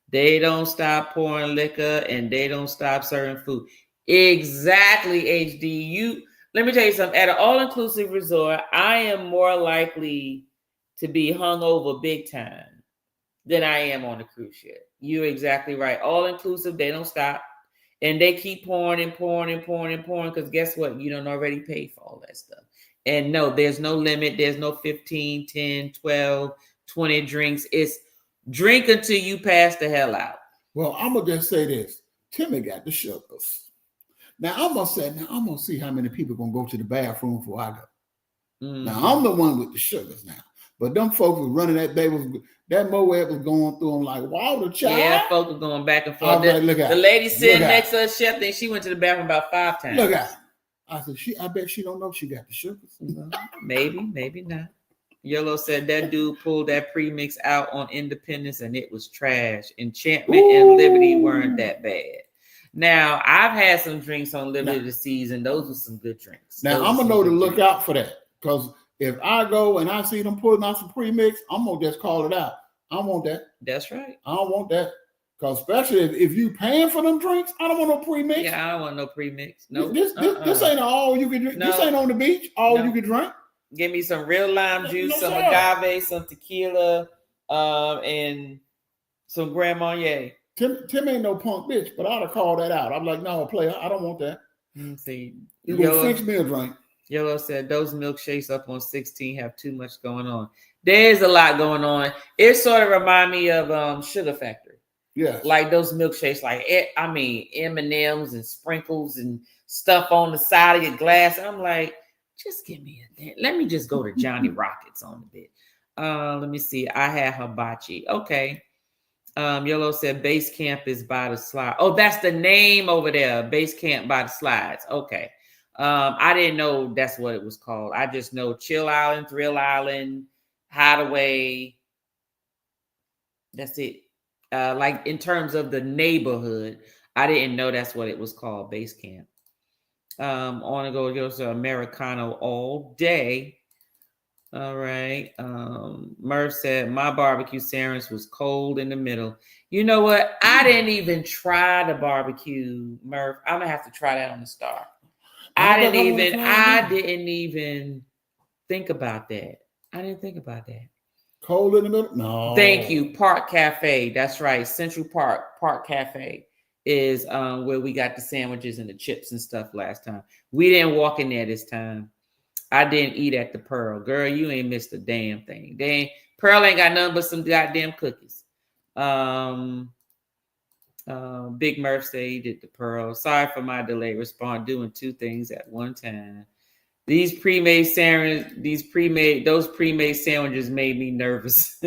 They don't stop pouring liquor and they don't stop serving food. Exactly, HD. Let me tell you something. At an all-inclusive resort, I am more likely to be hungover big time than I am on a cruise ship. You're exactly right. All-inclusive, they don't stop. And they keep pouring and pouring and pouring and pouring because guess what? You don't already pay for all that stuff. And no, there's no limit. There's no 15, 10, 12, 20 drinks. It's drink until you pass the hell out. Well, I'm going to just say this. Timmy got the sugars. Now, I'm going to see how many people going to go to the bathroom before I go. Now, I'm the one with the sugars now. But them folks was running that Moet was going through them like water, child. Yeah, folks were going back and forth. The lady sitting next to us, she, I think she went to the bathroom about 5 times. Look out. I said, I bet she don't know she got the sugars. Maybe not. Yellow said that dude pulled that premix out on Independence and it was trash. Enchantment and Liberty weren't that bad. Now, I've had some drinks on Liberty this season. Those were some good drinks. Now, I'm going to know to look out for that because if I go and I see them pulling out some premix, I'm going to just call it out. I don't want that. That's right. I don't want that. Because especially if you paying for them drinks, I don't want no premix. Yeah, I don't want no premix. No. This ain't all you can drink. No. This ain't on the beach. You can drink. Give me some real lime juice, some agave, some tequila, and some Grand Marnier. Tim ain't no punk bitch, but I'd have called that out. I'm like, no, player, I don't want that. See, you go fix me a drink. Yellow said those milkshakes up on 16 have too much going on. There's a lot going on. It sort of remind me of Sugar Factory. Yeah, like those milkshakes, like M&Ms and sprinkles and stuff on the side of your glass. I'm like, just give me let me just go to Johnny Rockets on a bit. Let me see. I had hibachi. Okay. Yellow said base camp is by the slide. Oh, that's the name over there. Base camp by the slides. Okay. I didn't know that's what it was called. I just know Chill Island, Thrill Island, Hideaway. That's it. Like in terms of the neighborhood, I didn't know that's what it was called, base camp. I want to go to Americano all day. All right. Murph said my barbecue sandwich was cold in the middle. You know what? I didn't even try the barbecue, Murph. I'm gonna have to try that on the Star. I didn't even think about that. I didn't think about that. Cold in the middle? No. Thank you. Park Cafe. That's right. Central Park Cafe is where we got the sandwiches and the chips and stuff last time. We didn't walk in there this time. I didn't eat at the Pearl. Girl, you ain't missed a damn thing. Pearl ain't got nothing but some goddamn cookies. Big Murph said he did the pearl. Sorry for my delay. Respond doing two things at one time. Those pre-made sandwiches made me nervous.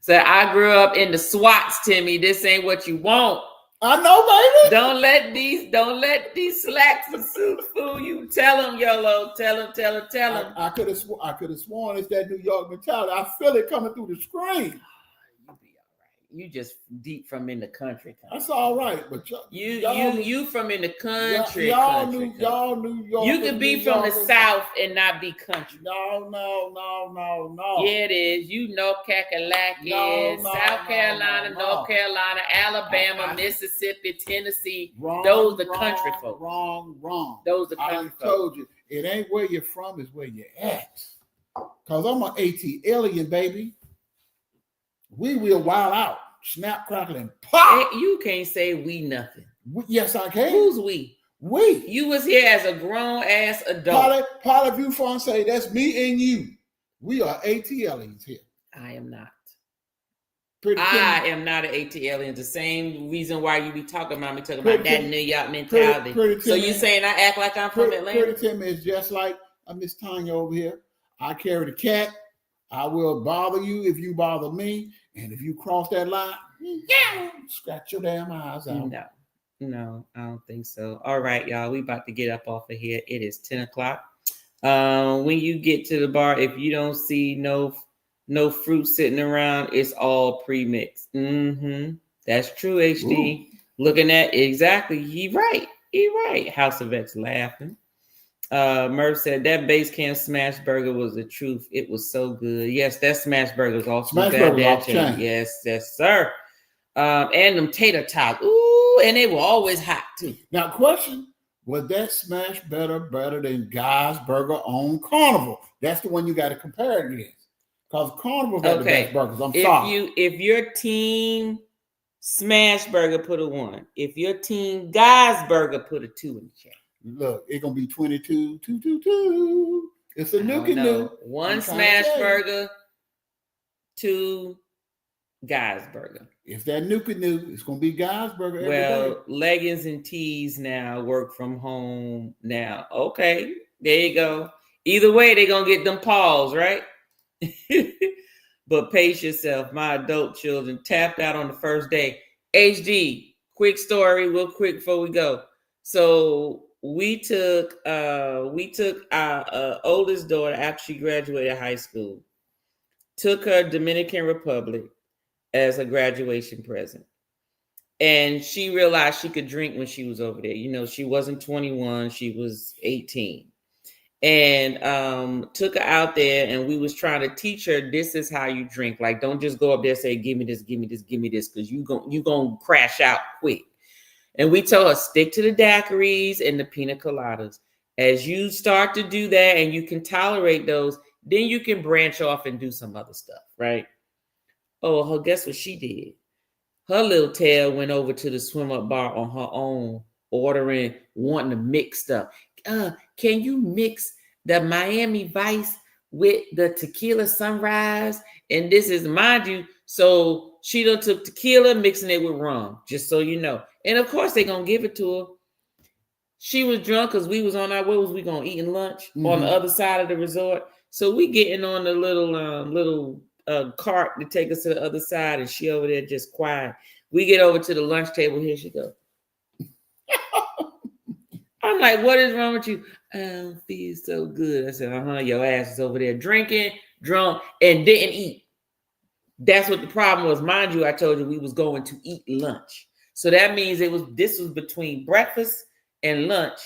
So I grew up in the SWATs, Timmy. This ain't what you want. I know, baby. Don't let these slacks and suit fool you. Tell them, YOLO. Tell them. I could have sworn it's that New York mentality. I feel it coming through the screen. You be all right. You just deep from in the country. That's all right, but you from in the country. Y'all New York. You can be from the South and not be country. No. Yeah, it is. You know Kakalaki, South Carolina, North Carolina, Alabama, Mississippi, Tennessee. Those the country folks. Wrong. Those the country folks. I told you, it ain't where you're from, it's where you're at. Because I'm an AT alien, baby. We will wild out, snap, crackle, and pop. Hey, you can't say we nothing. Yes, I can. Who's we? We. You was here as a grown ass adult. Part of you fun say that's me and you. We are AT aliens here. I am not. I am not an AT alien. The same reason why you be talking about that New York mentality. So you saying I act like I'm from Atlanta? Pretty Tim is just like Miss Tanya over here. I carry the cat. I will bother you if you bother me. And if you cross that line, scratch your damn eyes out. No, I don't think so. All right, y'all. We about to get up off of here. It is 10 o'clock. When you get to the bar, if you don't see no fruit sitting around, it's all pre-mixed. That's true, HD. Ooh. Looking at exactly. He right. House of X laughing. Murph said that base camp smash burger was the truth. It was so good. Yes, that smash burger was awesome. Smash burger off chain. Yes, sir. And them tater tots. Ooh, and they were always hot too. Now, question: was that smash better than Guy's Burger on Carnival? That's the one you got to compare it against. Because Carnival got the best burgers. I'm sorry. If your team smash burger, put a 1. If your team Guy's Burger, put a 2 in the chat. Look, it's gonna be 22. It's a new. 1 smash burger, 2 Guy's Burger. If that new, it's gonna be Guy's Burger. Well, leggings and tees now work from home now. Okay, there you go. Either way, they're gonna get them paws, right? But pace yourself. My adult children tapped out on the first day. HD, quick story, real quick before we go. So we took our oldest daughter after she graduated high school, took her Dominican Republic as a graduation present. And she realized she could drink when she was over there. You know, she wasn't 21, she was 18. And took her out there, and we was trying to teach her, this is how you drink. Like, don't just go up there and say, give me this, because you gonna crash out quick. And we told her, stick to the daiquiris and the pina coladas. As you start to do that and you can tolerate those, then you can branch off and do some other stuff, right? Oh, guess what she did? Her little tail went over to the swim up bar on her own, wanting to mix stuff. Can you mix the Miami Vice with the tequila sunrise? And this is, mind you, so she done took tequila, mixing it with rum, just so you know. And of course, they're going to give it to her. She was drunk because we was on our way. Was we going to eat lunch on the other side of the resort? So we getting on the little cart to take us to the other side, and she over there just quiet. We get over to the lunch table. Here she go. I'm like, what is wrong with you? I don't feel so good. I said, your ass is over there drinking, drunk, and didn't eat. That's what the problem was. Mind you, I told you we was going to eat lunch. So that means this was between breakfast and lunch.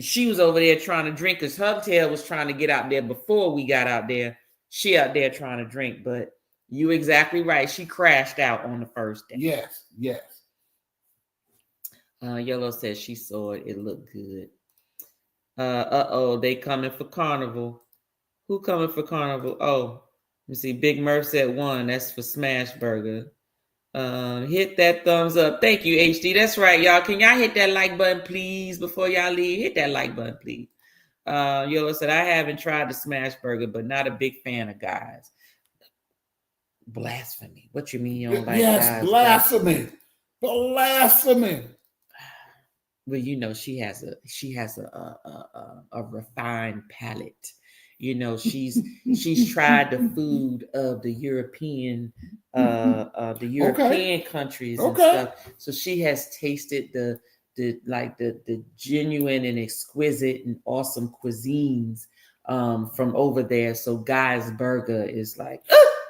She was over there trying to drink because her tail was trying to get out there before we got out there. She out there trying to drink, but you exactly right. She crashed out on the first day. Yes. Yellow says she saw it. It looked good. They coming for Carnival. Who coming for Carnival? Oh, let me see. Big Murph said 1. That's for Smash Burger. Hit that thumbs up. Thank you, HD. That's right, y'all. Can y'all hit that like button, please, before y'all leave? Hit that like button, please. Yellow said, I haven't tried the Smash Burger, but not a big fan of Guys. Blasphemy. What you mean you don't like Yes, guys? blasphemy. Blasphemy. Well, you know, she has a refined palate. You know, she's tried the food of the European countries and stuff. So she has tasted the genuine and exquisite and awesome cuisines from over there. So Guy's Burger is like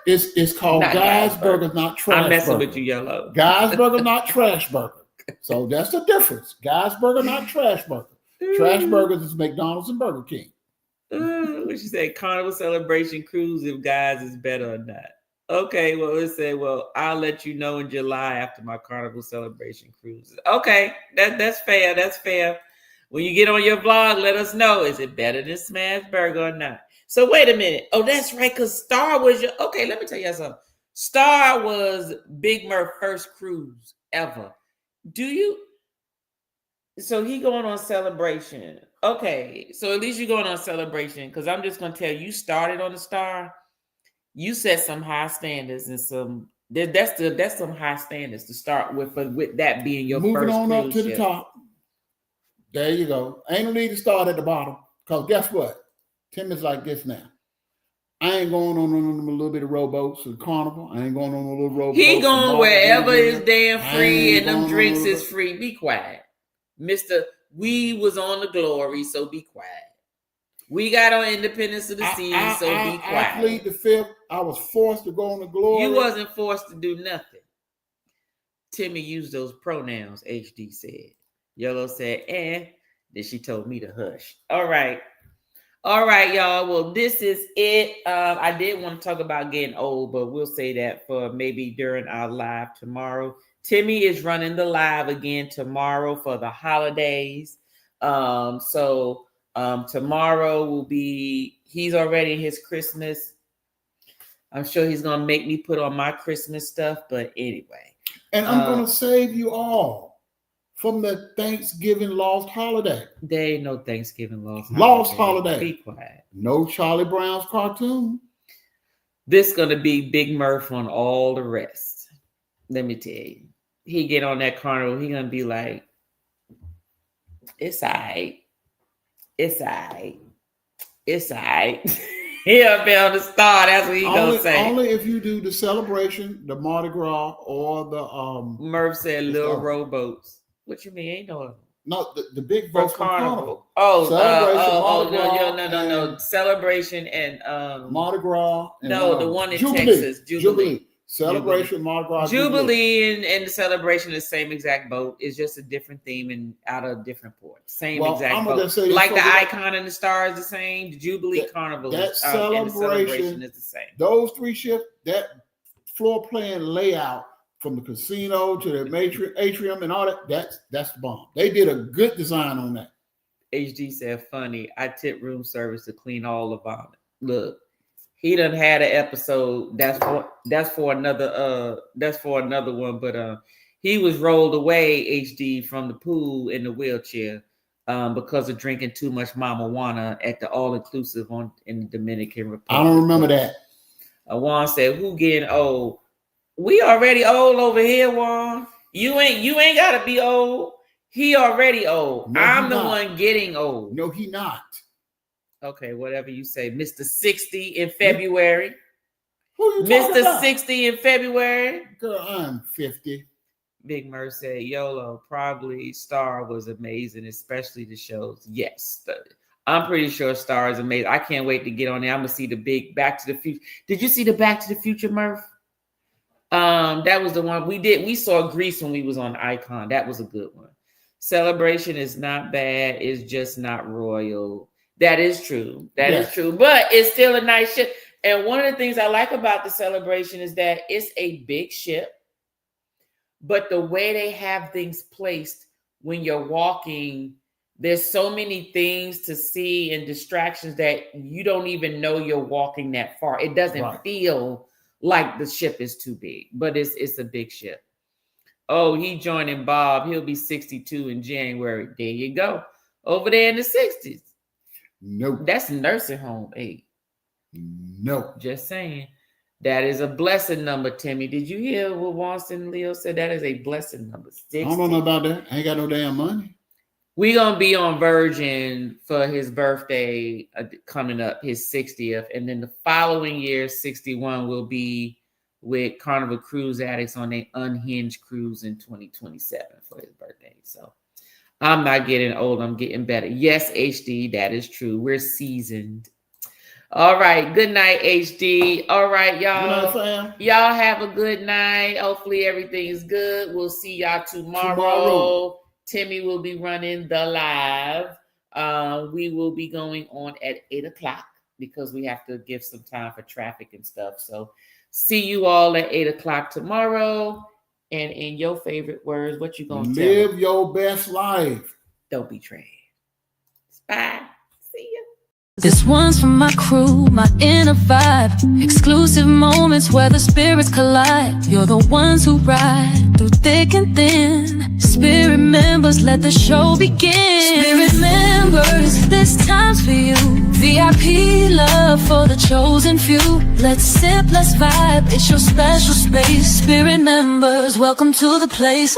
it's called Guy's Burger, not trash. I'm messing burger. with you, Yellow. Guy's Burger, not trash burger. So that's the difference. Guy's Burger, not trash burger. Trash burgers is McDonald's and Burger King. What you say? Carnival Celebration Cruise, if Guys is better or not. Okay, well, it said, well, I'll let you know in July after my Carnival Celebration Cruise. Okay, that's fair. That's fair. When you get on your vlog, let us know. Is it better than Smash Burger or not? So wait a minute. Oh, that's right, because Star was your... Okay, let me tell you something. Star was Big Murph's first cruise ever. Do you... So he going on Celebration. Okay, so at least you're going on Celebration, because I'm just going to tell you, started on the Star. You set some high standards and some... That's some high standards to start with that being your Moving first on up to ship. the top. There you go. Ain't no need to start at the bottom, because guess what? Tim is like this now. I ain't going on a little bit of rowboats or Carnival. I ain't going on a little rowboat. He going wherever is damn free and them drinks is free. Be quiet. Mr. We was on the Glory, so be quiet. We got on Independence of the Seas, so be quiet. I plead the fifth. I was forced to go on the Glory. You wasn't forced to do nothing. Timmy used those pronouns, HD said. Yellow said, then she told me to hush. All right, y'all. Well, this is it. I did want to talk about getting old, but we'll say that for maybe during our live tomorrow. Timmy is running the live again tomorrow for the holidays. So tomorrow will be, he's already in his Christmas. I'm sure he's going to make me put on my Christmas stuff, but anyway. And I'm going to save you all from the Thanksgiving lost holiday. There ain't no Thanksgiving lost holiday. Be quiet. No Charlie Brown's cartoon. This going to be Big Murph on all the rest. Let me tell you. He get on that carnival, he going to be like, it's all right. It's all right. It's all right. He'll be on the Star. That's what he going to say. Only if you do the Celebration, the Mardi Gras, or the... Murph said little rowboats. What you mean? Ain't no... No, the big boats from Carnival. Oh, Celebration, no. Celebration and... Mardi Gras. And, the one in Texas. Jubilee. Celebration, Mardi Gras. Jubilee and the Celebration is the same exact boat. It's just a different theme and out of different ports. Same exact boat. Like the Icon and the Star is the same. The Jubilee Carnival and the Celebration is the same. Those three ships, that floor plan layout from the casino to the atrium and all that's the bomb. They did a good design on that. HD said, funny, I tip room service to clean all the vomit. Look. He done had an episode. That's for another one. But he was rolled away, HD, from the pool in the wheelchair because of drinking too much marijuana at the all-inclusive in the Dominican Republic. I don't remember that. Juan said, "Who getting old? We already old over here, Juan. You ain't gotta be old. He already old. No, I'm the one getting old. No, he not. Okay, whatever you say. Mr. 60 in February. Who you talking about? Mr. 60 in February. Girl, I'm 50. Big Mer said, YOLO, probably Star was amazing, especially the shows. Yes. I'm pretty sure Star is amazing. I can't wait to get on there. I'm going to see the big Back to the Future. Did you see the Back to the Future, Murph? That was the one we did. We saw Grease when we was on Icon. That was a good one. Celebration is not bad. It's just not royal. That is true. That is true. But it's still a nice ship. And one of the things I like about the Celebration is that it's a big ship. But the way they have things placed when you're walking, there's so many things to see and distractions that you don't even know you're walking that far. It doesn't feel like the ship is too big, but it's a big ship. Oh, he joining Bob. He'll be 62 in January. There you go. Over there in the 60s. Nope. That's nursing home age. Nope. Just saying. That is a blessing number, Timmy. Did you hear what Wanston Leo said? That is a blessing number. 60. I don't know about that. I ain't got no damn money. We're going to be on Virgin for his birthday coming up, his 60th. And then the following year, 61, will be with Carnival Cruise Addicts on a unhinged cruise in 2027 for his birthday. So I'm not getting old. I'm getting better. Yes, HD, that is true. We're seasoned. All right. Good night, HD. All right, y'all. Good night, fam. Y'all have a good night. Hopefully everything is good. We'll see y'all tomorrow. Timmy will be running the live. We will be going on at 8 o'clock because we have to give some time for traffic and stuff. So see you all at 8 o'clock tomorrow. And in your favorite words, what you gonna live tell? your best life. Don't betray. Bye. See ya. This one's for my crew, my inner vibe. Exclusive moments where the spirits collide. You're the ones who ride through thick and thin. Spirit members, let the show begin. Spirit members, this time's for you. VIP love for the chosen few. Let's sip, let's vibe, it's your special space. Spirit members, welcome to the place.